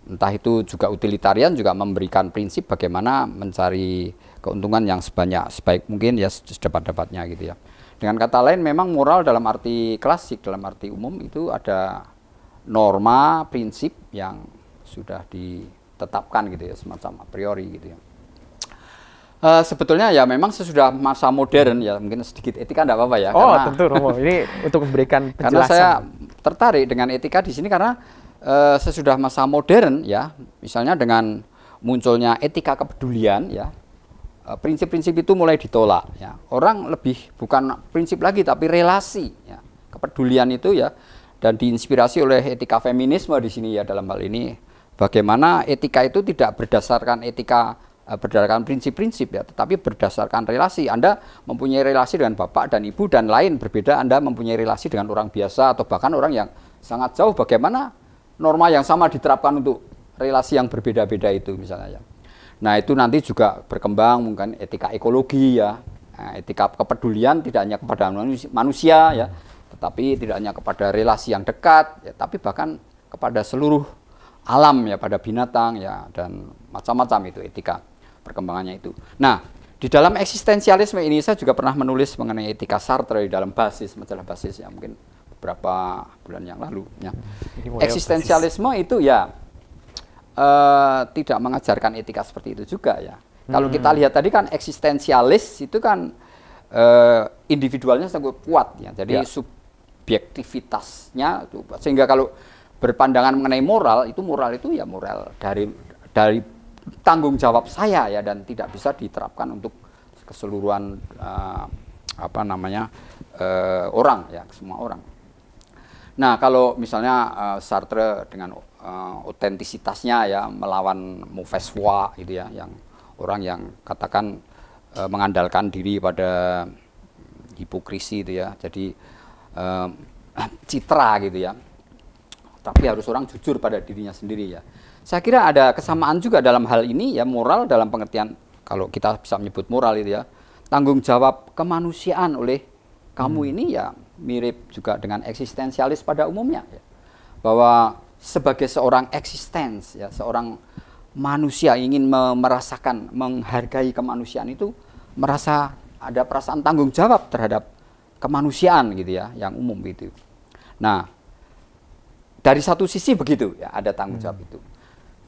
entah itu juga utilitarian juga memberikan prinsip bagaimana mencari keuntungan yang sebaik mungkin ya, sedapat-dapatnya gitu ya. Dengan kata lain, memang moral dalam arti klasik, dalam arti umum itu ada norma, prinsip yang sudah ditetapkan gitu ya, semacam a priori gitu ya. Sebetulnya ya memang sesudah masa modern ya, mungkin sedikit etika enggak apa-apa ya. Oh, tentu Romo, ini untuk memberikan penjelasan. Karena saya tertarik dengan etika di sini karena sesudah masa modern ya, misalnya dengan munculnya etika kepedulian ya, prinsip-prinsip itu mulai ditolak ya. Orang lebih bukan prinsip lagi tapi relasi ya. Kepedulian itu ya, dan diinspirasi oleh etika feminisme di sini ya, dalam hal ini bagaimana etika itu tidak berdasarkan berdasarkan prinsip-prinsip ya, tetapi berdasarkan relasi. Anda mempunyai relasi dengan bapak dan ibu dan lain berbeda, Anda mempunyai relasi dengan orang biasa atau bahkan orang yang sangat jauh, bagaimana norma yang sama diterapkan untuk relasi yang berbeda-beda itu misalnya ya. Nah, itu nanti juga berkembang mungkin etika ekologi ya, etika kepedulian tidak hanya kepada manusia ya, tetapi tidak hanya kepada relasi yang dekat ya, tapi bahkan kepada seluruh alam ya, pada binatang ya, dan macam-macam itu etika perkembangannya itu. Nah, di dalam eksistensialisme ini saya juga pernah menulis mengenai etika Sartre di dalam Basis, majalah Basis ya, mungkin beberapa bulan yang lalu ya. Eksistensialisme itu ya tidak mengajarkan etika seperti itu juga ya. Kalau kita lihat tadi kan eksistensialis itu kan individualnya sangat kuat ya. Jadi subjektivitasnya itu, sehingga kalau berpandangan mengenai moral itu ya moral dari tanggung jawab saya ya, dan tidak bisa diterapkan untuk keseluruhan orang ya, semua orang. Nah, kalau misalnya Sartre dengan otentisitasnya ya, melawan mauvaise foi gitu ya, yang orang yang katakan mengandalkan diri pada hipokrisi itu ya, jadi citra gitu ya, tapi harus orang jujur pada dirinya sendiri ya. Saya kira ada kesamaan juga dalam hal ini ya, moral dalam pengertian kalau kita bisa menyebut moral itu ya, tanggung jawab kemanusiaan oleh kamu ini ya mirip juga dengan eksistensialis pada umumnya ya. Bahwa sebagai seorang eksistens ya, seorang manusia ingin merasakan, menghargai kemanusiaan itu merasa ada perasaan tanggung jawab terhadap kemanusiaan gitu ya, yang umum gitu. Nah, dari satu sisi begitu ya, ada tanggung jawab itu.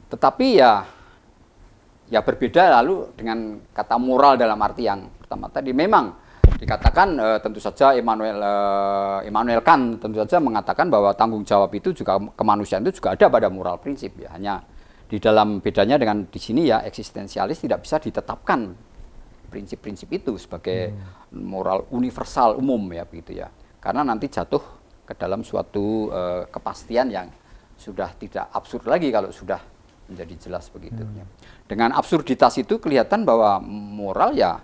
Tetapi ya berbeda lalu dengan kata moral dalam arti yang pertama tadi. Memang dikatakan tentu saja Immanuel Kant tentu saja mengatakan bahwa tanggung jawab itu juga kemanusiaan itu juga ada pada moral prinsip ya. Hanya di dalam bedanya dengan di sini ya, eksistensialis tidak bisa ditetapkan prinsip-prinsip itu sebagai moral universal umum ya begitu ya. Karena nanti jatuh ke dalam suatu kepastian yang sudah tidak absurd lagi kalau sudah menjadi jelas begitu. Dengan absurditas itu kelihatan bahwa moral ya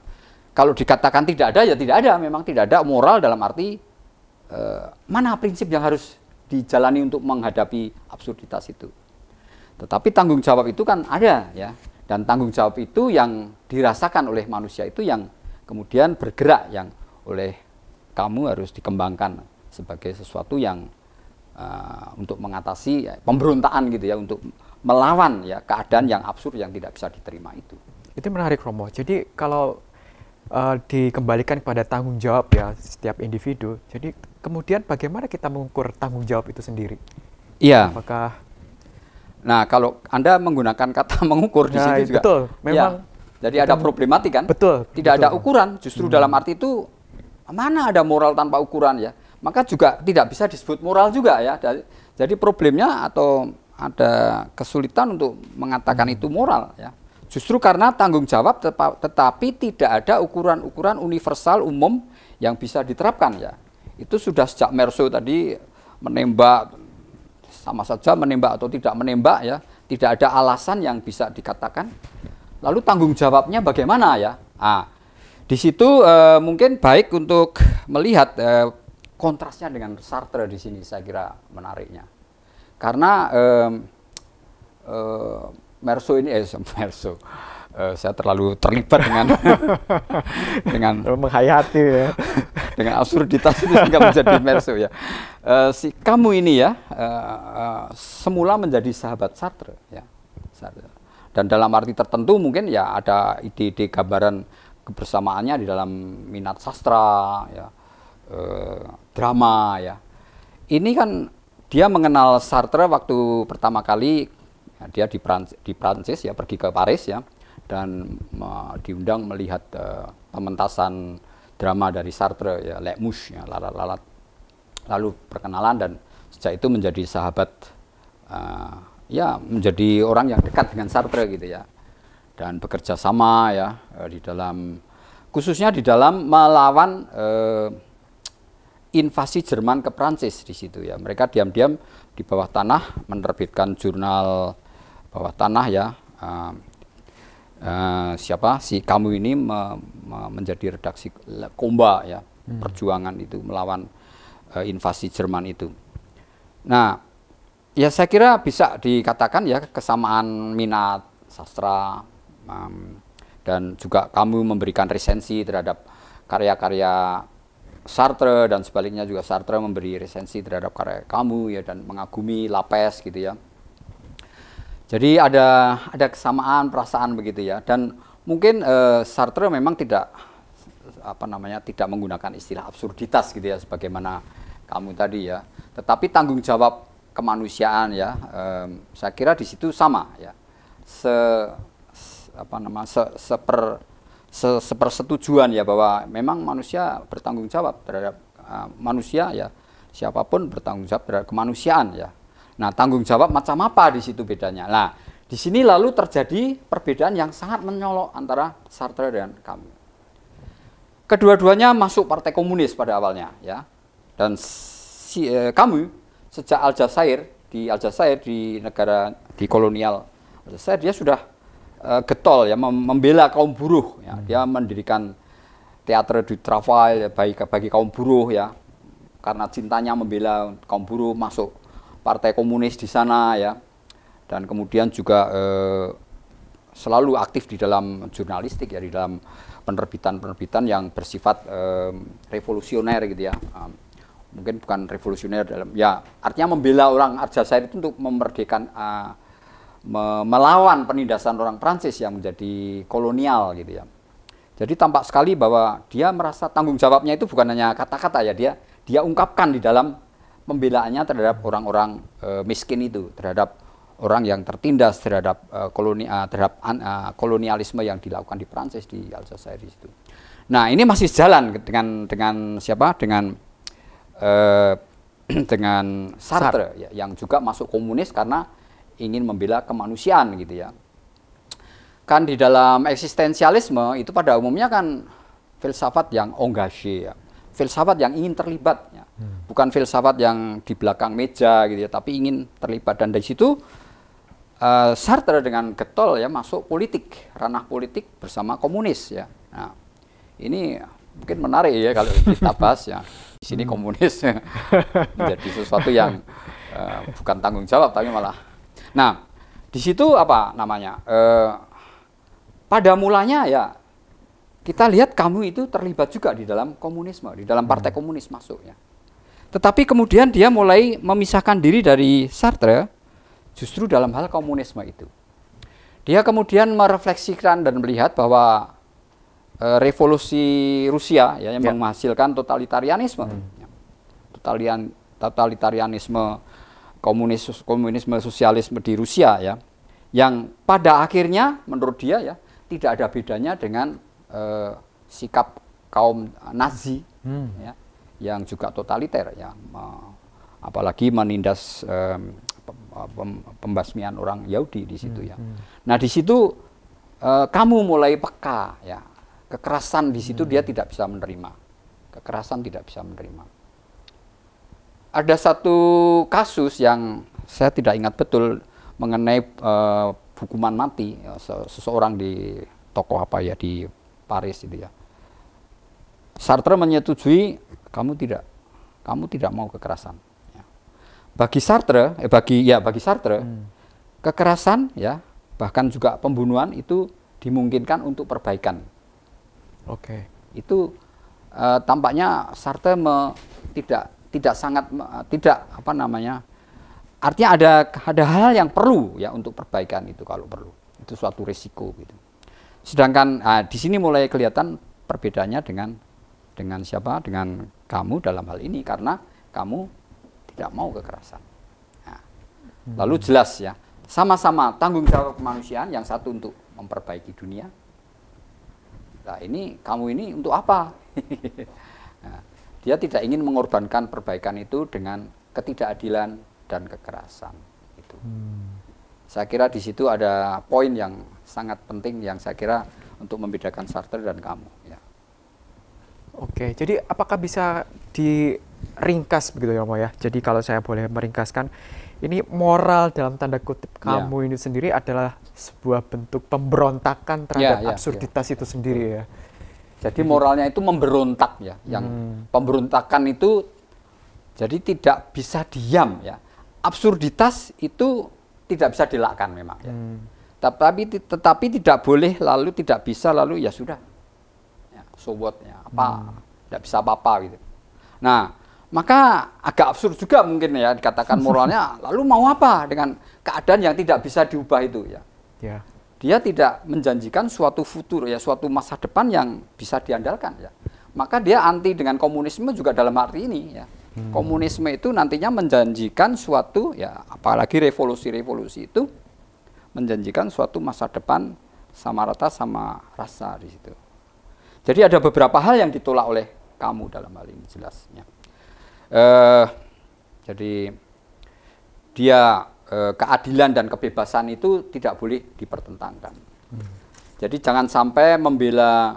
kalau dikatakan tidak ada ya tidak ada, memang tidak ada moral dalam arti mana prinsip yang harus dijalani untuk menghadapi absurditas itu. Tetapi tanggung jawab itu kan ada ya, dan tanggung jawab itu yang dirasakan oleh manusia itu yang kemudian bergerak, yang oleh kamu harus dikembangkan sebagai sesuatu yang untuk mengatasi pemberontakan gitu ya, untuk melawan ya keadaan yang absurd yang tidak bisa diterima itu. Itu menarik, Romo. Jadi kalau dikembalikan kepada tanggung jawab ya setiap individu, jadi kemudian bagaimana kita mengukur tanggung jawab itu sendiri? Iya. Apakah Nah, kalau Anda menggunakan kata mengukur di situ juga. Betul, memang. Ya, jadi ada problematik kan? Betul. Tidak betul. ada ukuran, justru dalam arti itu mana ada moral tanpa ukuran ya. Maka juga tidak bisa disebut moral juga ya. Jadi problemnya atau ada kesulitan untuk mengatakan itu moral ya. Justru karena tanggung jawab tetapi tidak ada ukuran-ukuran universal umum yang bisa diterapkan ya. Itu sudah sejak Meursault tadi menembak, sama saja menembak atau tidak menembak ya, tidak ada alasan yang bisa dikatakan. Lalu tanggung jawabnya bagaimana ya? Di situ mungkin baik untuk melihat kontrasnya dengan Sartre di sini, saya kira menariknya. Karena Meursault ini Meursault, saya terlalu terlibat dengan menghayati ya. dengan absurditas itu sehingga menjadi Meursault ya. Si kamu ini ya semula menjadi sahabat Sartre ya. Dan dalam arti tertentu mungkin ya ada ide-ide gambaran kebersamaannya di dalam minat sastra ya, drama ya. Ini kan dia mengenal Sartre waktu pertama kali ya, dia di Prancis ya, pergi ke Paris ya, dan diundang melihat pementasan drama dari Sartre ya, Les Mouches ya, lalat-lalat. Lalu perkenalan dan sejak itu menjadi sahabat, ya menjadi orang yang dekat dengan Sartre gitu ya, dan bekerja sama ya di dalam, khususnya di dalam melawan invasi Jerman ke Prancis di situ ya. Mereka diam-diam di bawah tanah menerbitkan jurnal bawah tanah ya. Si kamu ini menjadi redaksi Komba ya, perjuangan itu melawan invasi Jerman itu. Nah, ya saya kira bisa dikatakan ya kesamaan minat sastra, dan juga kamu memberikan resensi terhadap karya-karya Sartre, dan sebaliknya juga Sartre memberi resensi terhadap karya kamu ya, dan mengagumi Lapes gitu ya. Jadi ada kesamaan perasaan begitu ya, dan mungkin Sartre memang tidak tidak menggunakan istilah absurditas gitu ya sebagaimana kamu tadi ya, tetapi tanggung jawab kemanusiaan ya, saya kira di situ sama ya, sepersetujuan ya, bahwa memang manusia bertanggung jawab terhadap manusia ya, siapapun bertanggung jawab terhadap kemanusiaan ya. Nah, tanggung jawab macam apa di situ bedanya? Nah, di sini lalu terjadi perbedaan yang sangat menyolok antara Sartre dan Camus. Kedua-duanya masuk Partai Komunis pada awalnya ya. Dan Camus sejak Aljazair di negara di kolonial Aljazair, dia sudah getol ya, membela kaum buruh ya. Dia mendirikan Théâtre du Travail ya, bagi kaum buruh ya. Karena cintanya membela kaum buruh, masuk Partai Komunis di sana ya. Dan kemudian juga selalu aktif di dalam jurnalistik ya, di dalam penerbitan-penerbitan yang bersifat revolusioner gitu ya. Mungkin bukan revolusioner dalam ya, artinya membela orang Aljazair itu untuk memerdekakan, melawan penindasan orang Prancis yang menjadi kolonial gitu ya. Jadi tampak sekali bahwa dia merasa tanggung jawabnya itu bukan hanya kata-kata ya, dia ungkapkan di dalam pembelaannya terhadap orang-orang miskin itu, terhadap orang yang tertindas, terhadap kolonialisme yang dilakukan di Prancis, di Aljazair itu. Nah, ini masih jalan dengan siapa? Dengan Sartre ya, yang juga masuk komunis karena ingin membela kemanusiaan gitu ya. Kan di dalam eksistensialisme itu pada umumnya kan filsafat yang engagé ya. Filsafat yang ingin terlibat ya. Bukan filsafat yang di belakang meja gitu ya, tapi ingin terlibat. Dan dari situ Sartre dengan getol ya masuk politik, ranah politik bersama komunis ya. Nah, ini mungkin menarik ya kalau kita bahas ya. Di sini komunis menjadi sesuatu yang bukan tanggung jawab tapi malah. Nah, di situ apa namanya? Pada mulanya ya kita lihat kamu itu terlibat juga di dalam komunisme, di dalam partai komunis masuk ya. Tetapi kemudian dia mulai memisahkan diri dari Sartre justru dalam hal komunisme itu. Dia kemudian merefleksikan dan melihat bahwa revolusi Rusia ya, yang menghasilkan totalitarianisme, totalitarianisme, komunisme, sosialisme di Rusia ya, yang pada akhirnya menurut dia ya tidak ada bedanya dengan sikap kaum Nazi ya, yang juga totaliter ya, apalagi menindas pembasmian orang Yahudi di situ ya. Nah di situ kamu mulai peka ya, kekerasan di situ dia tidak bisa menerima, kekerasan tidak bisa menerima. Ada satu kasus yang saya tidak ingat betul mengenai hukuman mati ya, seseorang di toko apa ya di Paris itu ya. Sartre menyetujui kamu tidak mau kekerasan. Ya. Bagi Sartre, kekerasan ya bahkan juga pembunuhan itu dimungkinkan untuk perbaikan. Oke. Itu tampaknya Sartre tidak apa namanya. Artinya ada hal yang perlu ya untuk perbaikan itu kalau perlu. Itu suatu risiko gitu. Sedangkan di sini mulai kelihatan perbedaannya dengan siapa? Dengan kamu dalam hal ini karena kamu tidak mau kekerasan. Nah, lalu jelas ya, sama-sama tanggung jawab kemanusiaan, yang satu untuk memperbaiki dunia. Nah, kamu ini untuk apa? Nah, dia tidak ingin mengorbankan perbaikan itu dengan ketidakadilan dan kekerasan itu. Saya kira di situ ada poin yang sangat penting yang saya kira untuk membedakan Sartre dan kamu ya. Oke, jadi apakah bisa diringkas begitu ya, Mo ya? Jadi kalau saya boleh meringkaskan, ini moral dalam tanda kutip kamu ini sendiri adalah sebuah bentuk pemberontakan terhadap absurditas itu sendiri ya. Jadi moralnya itu memberontak ya, yang pemberontakan itu jadi tidak bisa diam ya. Absurditas itu tidak bisa dielakkan memang ya. Tetapi tidak boleh lalu tidak bisa lalu ya sudah. Ya, so what ya, tidak bisa apa-apa gitu. Nah, maka agak absurd juga mungkin ya dikatakan moralnya lalu mau apa dengan keadaan yang tidak bisa diubah itu ya. Yeah. Dia tidak menjanjikan suatu futur ya, suatu masa depan yang bisa diandalkan ya. Maka dia anti dengan komunisme juga dalam arti ini ya. Komunisme itu nantinya menjanjikan suatu ya, apalagi revolusi itu menjanjikan suatu masa depan sama rata sama rasa di situ. Jadi ada beberapa hal yang ditolak oleh kamu dalam hal ini jelasnya. Jadi dia keadilan dan kebebasan itu tidak boleh dipertentangkan. Jadi jangan sampai membela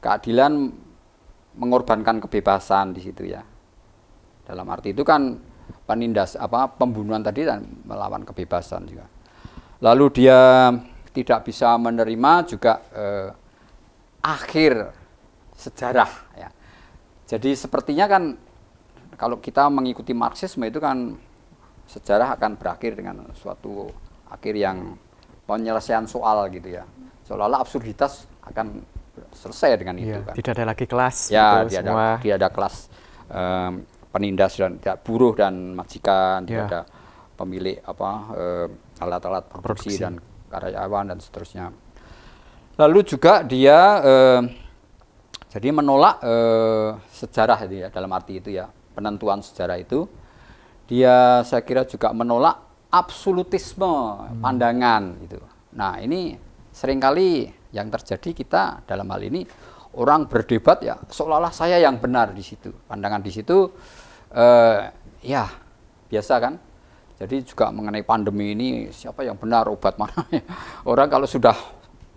keadilan mengorbankan kebebasan di situ ya. Dalam arti itu kan pembunuhan tadi dan melawan kebebasan juga. Lalu dia tidak bisa menerima juga akhir sejarah ya. Jadi sepertinya kan kalau kita mengikuti Marxisme itu kan sejarah akan berakhir dengan suatu akhir yang penyelesaian soal gitu ya. Seolah-olah absurditas akan selesai dengan itu kan. Tidak ada lagi kelas ya, gitu, semua. Tidak ada kelas penindas dan buruh dan majikan, tidak ada pemilik alat-alat produksi dan karyawan dan seterusnya. Lalu juga dia jadi menolak sejarah itu ya, dalam arti itu ya, penentuan sejarah itu. Dia saya kira juga menolak absolutisme pandangan gitu. Nah, ini seringkali yang terjadi kita dalam hal ini orang berdebat ya seolah-olah saya yang benar di situ. Pandangan di situ ya biasa kan. Jadi juga mengenai pandemi ini siapa yang benar, obat mana. Orang kalau sudah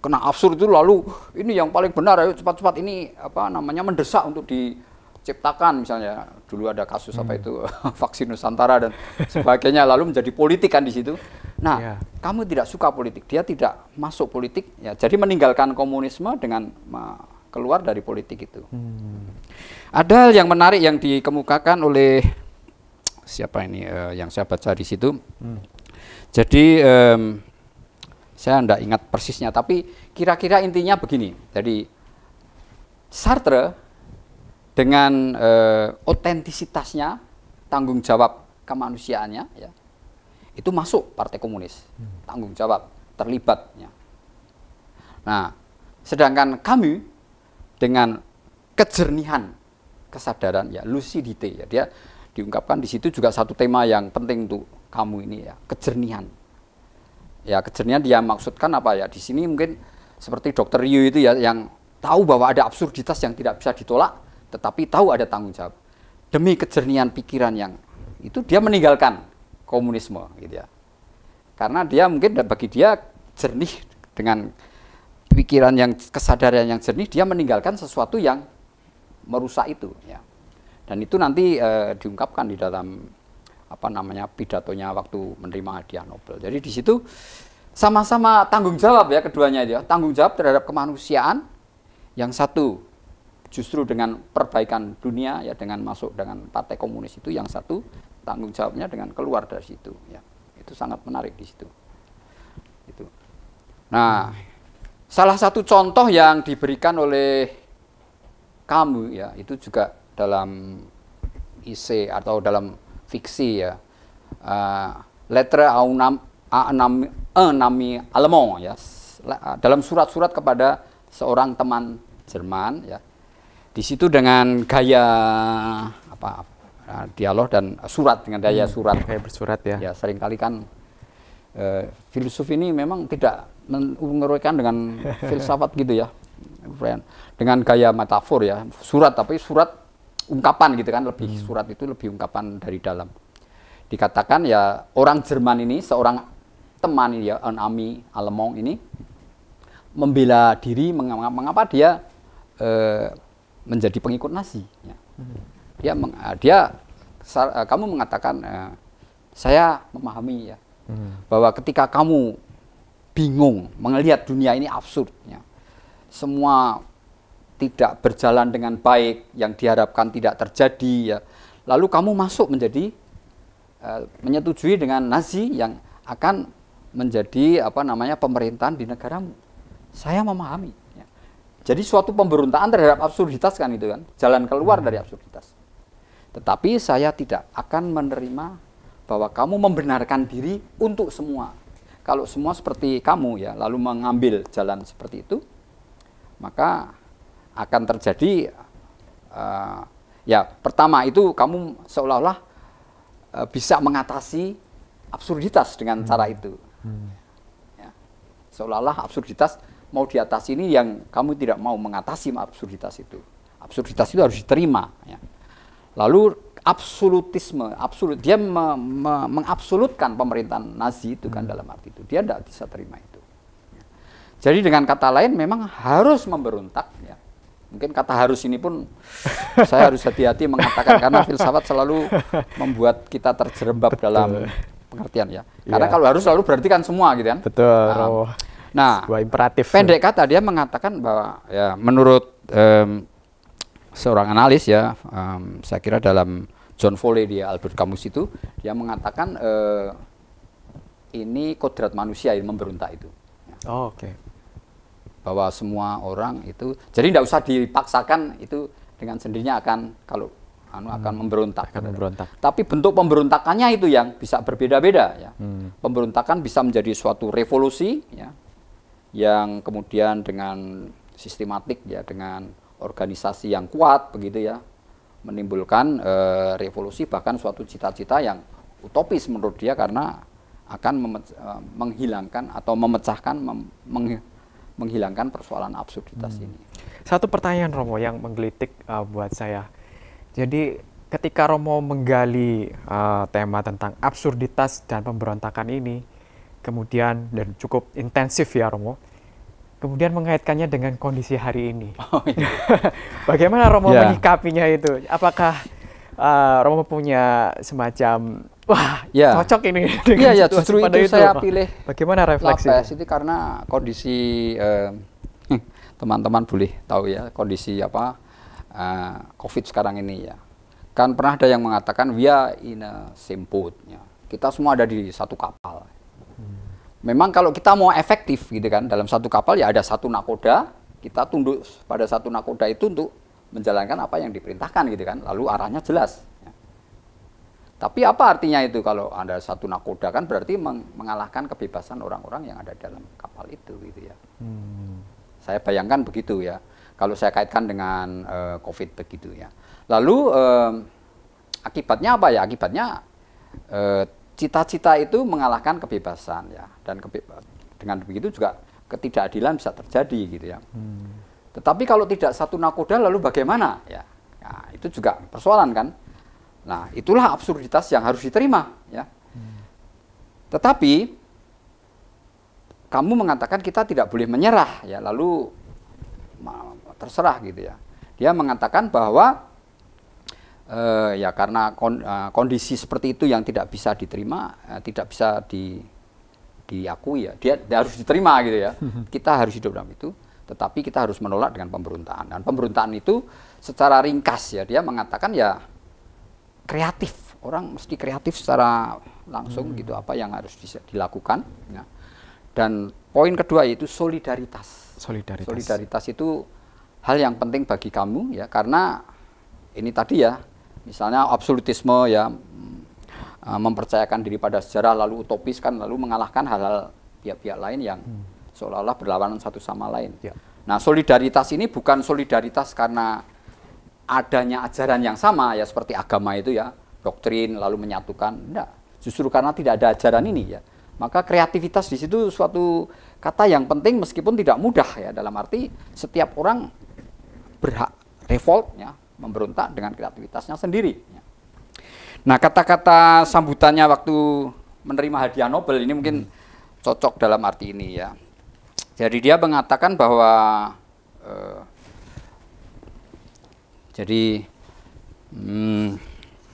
kena absurd itu lalu ini yang paling benar, ayo cepat-cepat ini apa namanya mendesak untuk diciptakan, misalnya dulu ada kasus apa itu vaksin Nusantara dan sebagainya, lalu menjadi politik kan di situ. Nah, kamu tidak suka politik, dia tidak masuk politik ya, jadi meninggalkan komunisme dengan keluar dari politik itu. Ada hal yang menarik yang dikemukakan oleh siapa ini yang saya baca di situ. Jadi saya tidak ingat persisnya, tapi kira-kira intinya begini. Jadi Sartre dengan otentisitasnya, tanggung jawab kemanusiaannya, ya, itu masuk Partai Komunis, tanggung jawab, terlibatnya. Nah, sedangkan Camus dengan kejernihan kesadaran, ya, lucidity, ya, dia diungkapkan di situ juga satu tema yang penting untuk kamu ini ya, kejernihan. Ya, kejernihan dia maksudkan apa ya? Di sini mungkin seperti Dr. Yu itu ya, yang tahu bahwa ada absurditas yang tidak bisa ditolak, tetapi tahu ada tanggung jawab. Demi kejernihan pikiran yang itu dia meninggalkan komunisme gitu ya. Karena dia mungkin bagi dia jernih, dengan pikiran yang kesadaran yang jernih, dia meninggalkan sesuatu yang merusak itu ya. Dan itu nanti diungkapkan di dalam apa namanya pidatonya waktu menerima hadiah Nobel. Jadi di situ sama-sama tanggung jawab ya keduanya itu ya, tanggung jawab terhadap kemanusiaan. Yang satu justru dengan perbaikan dunia ya, dengan masuk dengan Partai Komunis itu, yang satu tanggung jawabnya dengan keluar dari situ ya. Itu sangat menarik di situ. Itu. Nah, salah satu contoh yang diberikan oleh Camus ya, itu juga dalam ise atau dalam fiksi ya, Lettre à un ami allemand ya, dalam surat-surat kepada seorang teman Jerman ya. Di situ dengan gaya apa dialog dan surat, dengan daya surat, kayak bersurat ya. Ya, seringkali kan filsuf ini memang tidak menguraikan dengan filsafat gitu ya, dengan gaya metafor ya, surat, tapi surat ungkapan gitu kan, lebih surat itu lebih ungkapan dari dalam. Dikatakan ya orang Jerman ini, seorang teman ini ya, un ami allemand ini membela diri, mengapa dia menjadi pengikut Nazi ya. Kamu mengatakan saya memahami ya, bahwa ketika kamu bingung melihat dunia ini absurd ya, semua tidak berjalan dengan baik, yang diharapkan tidak terjadi ya, lalu kamu masuk menjadi menyetujui dengan Nazi yang akan menjadi apa namanya pemerintahan di negaramu. Saya memahami ya. Jadi suatu pemberontakan terhadap absurditas kan itu kan, jalan keluar dari absurditas. Tetapi saya tidak akan menerima bahwa kamu membenarkan diri untuk semua. Kalau semua seperti kamu ya, lalu mengambil jalan seperti itu, maka akan terjadi ya, pertama itu kamu seolah-olah bisa mengatasi absurditas dengan cara itu. Ya. Seolah-olah absurditas mau diatasi, ini yang kamu tidak mau mengatasi absurditas itu. Absurditas itu harus diterima ya. Lalu absolutisme, dia mengabsolutkan pemerintahan Nazi itu kan, dalam arti itu dia tidak bisa terima itu. Jadi dengan kata lain memang harus memberontak ya. Mungkin kata harus ini pun saya harus hati-hati mengatakan, karena filsafat selalu membuat kita terjerembab dalam pengertian ya. Karena kalau harus selalu berarti kan semua gitu kan. Betul. Nah, sebuah imperatif. Pendek kata dia mengatakan bahwa ya, menurut seorang analis ya, saya kira dalam John Foley di Albert Camus itu, dia mengatakan ini kodrat manusia yang memberontak itu. Oh, oke. Bahwa semua orang itu, jadi tidak usah dipaksakan, itu dengan sendirinya akan akan memberontak. Akan memberontak. Tapi bentuk pemberontakannya itu yang bisa berbeda-beda ya. Pemberontakan bisa menjadi suatu revolusi ya, yang kemudian dengan sistematik ya, dengan organisasi yang kuat begitu ya, menimbulkan revolusi, bahkan suatu cita-cita yang utopis menurut dia karena akan menghilangkan atau memecahkan, menghilangkan persoalan absurditas ini. Satu pertanyaan Romo yang menggelitik buat saya. Jadi ketika Romo menggali tema tentang absurditas dan pemberontakan ini, kemudian dan cukup intensif ya Romo, kemudian mengaitkannya dengan kondisi hari ini. Oh, iya. Bagaimana Romo Ya. menyikapinya itu? Apakah Romo punya semacam wah Ya. cocok ini dengan Iya, ya, situasi justru pada itu saya Pak? pilih Bagaimana refleksi? Lapes itu karena kondisi teman-teman boleh tahu ya, kondisi apa COVID sekarang ini ya. Kan pernah ada yang mengatakan we are in a same boat ya. Kita semua ada di satu kapal. Memang kalau kita mau efektif gitu kan, dalam satu kapal ya ada satu nakoda, kita tunduk pada satu nakoda itu untuk menjalankan apa yang diperintahkan gitu kan, lalu arahnya jelas. Ya. Tapi apa artinya itu kalau ada satu nakoda, kan berarti mengalahkan kebebasan orang-orang yang ada dalam kapal itu gitu ya. Saya bayangkan begitu ya, kalau saya kaitkan dengan COVID begitu ya. Lalu akibatnya apa ya? Akibatnya cita-cita itu mengalahkan kebebasan ya, dan dengan begitu juga ketidakadilan bisa terjadi gitu ya. Tetapi kalau tidak satu nakoda lalu bagaimana ya? Nah, itu juga persoalan kan. Nah, itulah absurditas yang harus diterima ya. Tetapi kamu mengatakan kita tidak boleh menyerah ya, lalu terserah gitu ya. Dia mengatakan bahwa ya karena kondisi seperti itu yang tidak bisa diterima, tidak bisa diakui ya, dia harus diterima gitu ya. Kita harus hidup dalam itu, tetapi kita harus menolak dengan pemberontakan. Dan pemberontakan itu secara ringkas ya, dia mengatakan ya kreatif, orang mesti kreatif secara langsung gitu, apa yang harus dilakukan ya. Dan poin kedua itu solidaritas. Solidaritas itu hal yang penting bagi kamu ya, karena ini tadi ya, misalnya absolutisme ya, mempercayakan diri pada sejarah lalu utopis kan, lalu mengalahkan hal-hal pihak-pihak lain yang seolah-olah berlawanan satu sama lain. Ya. Nah, solidaritas ini bukan solidaritas karena adanya ajaran yang sama ya, seperti agama itu ya, doktrin lalu menyatukan. Enggak, justru karena tidak ada ajaran ini ya. Maka kreativitas di situ suatu kata yang penting meskipun tidak mudah ya, dalam arti setiap orang berhak revolt ya, memberontak dengan kreativitasnya sendiri. Nah, kata-kata sambutannya waktu menerima hadiah Nobel ini mungkin cocok dalam arti ini ya. Jadi dia mengatakan bahwa jadi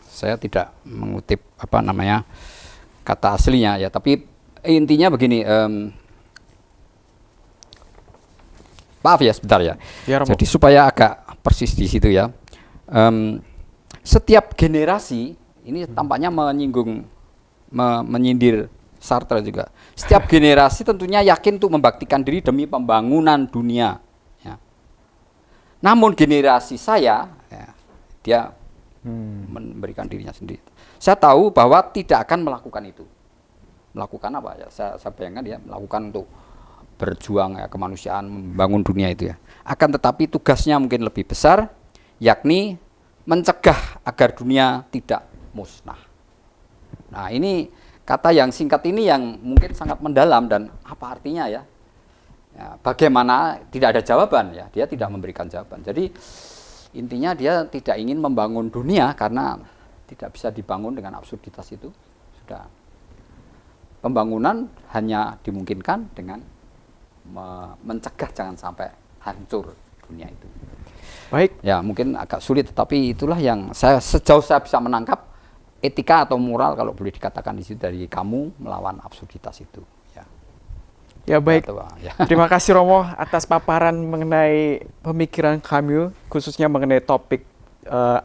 saya tidak mengutip apa namanya kata aslinya ya, tapi intinya begini. Maaf ya sebentar ya. Jadi supaya agak persis di situ ya. Setiap generasi ini tampaknya menyinggung, menyindir Sartre juga. Setiap generasi tentunya yakin untuk membaktikan diri demi pembangunan dunia. Ya. Namun generasi saya, ya, dia memberikan dirinya sendiri. Saya tahu bahwa tidak akan melakukan itu. Melakukan apa ya? Saya bayangkan dia melakukan untuk berjuang ya, kemanusiaan, membangun dunia itu ya. Akan tetapi tugasnya mungkin lebih besar, yakni mencegah agar dunia tidak musnah. Nah, ini kata yang singkat ini yang mungkin sangat mendalam, dan apa artinya ya? Ya, bagaimana tidak ada jawaban ya, dia tidak memberikan jawaban. Jadi intinya dia tidak ingin membangun dunia karena tidak bisa dibangun dengan absurditas itu. Sudah, pembangunan hanya dimungkinkan dengan mencegah jangan sampai hancur dunia itu. Baik. Ya, mungkin agak sulit, tetapi itulah yang sejauh saya bisa menangkap etika atau moral kalau boleh dikatakan di situ dari kamu melawan absurditas itu. Ya baik. Ya. Terima kasih Romo atas paparan mengenai pemikiran Camus, khususnya mengenai topik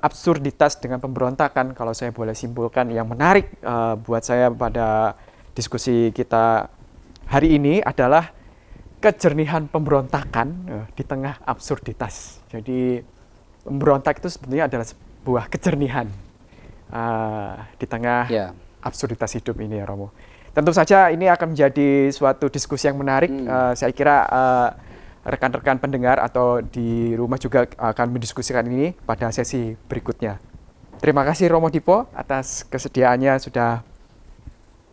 absurditas dengan pemberontakan. Kalau saya boleh simpulkan, yang menarik buat saya pada diskusi kita hari ini adalah kejernihan pemberontakan di tengah absurditas. Jadi pemberontak itu sebetulnya adalah sebuah kejernihan di tengah absurditas hidup ini ya Romo. tentu saja ini akan menjadi suatu diskusi yang menarik. Saya kira rekan-rekan pendengar atau di rumah juga akan mendiskusikan ini pada sesi berikutnya. Terima kasih Romo Dipo atas kesediaannya sudah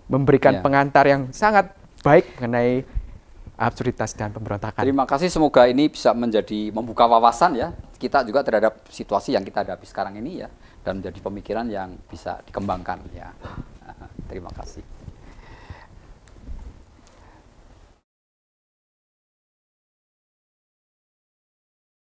memberikan pengantar yang sangat baik mengenai absurditas dan pemberontakan. Terima kasih, semoga ini bisa membuka wawasan ya kita juga terhadap situasi yang kita hadapi sekarang ini ya, dan menjadi pemikiran yang bisa dikembangkan ya. Terima kasih.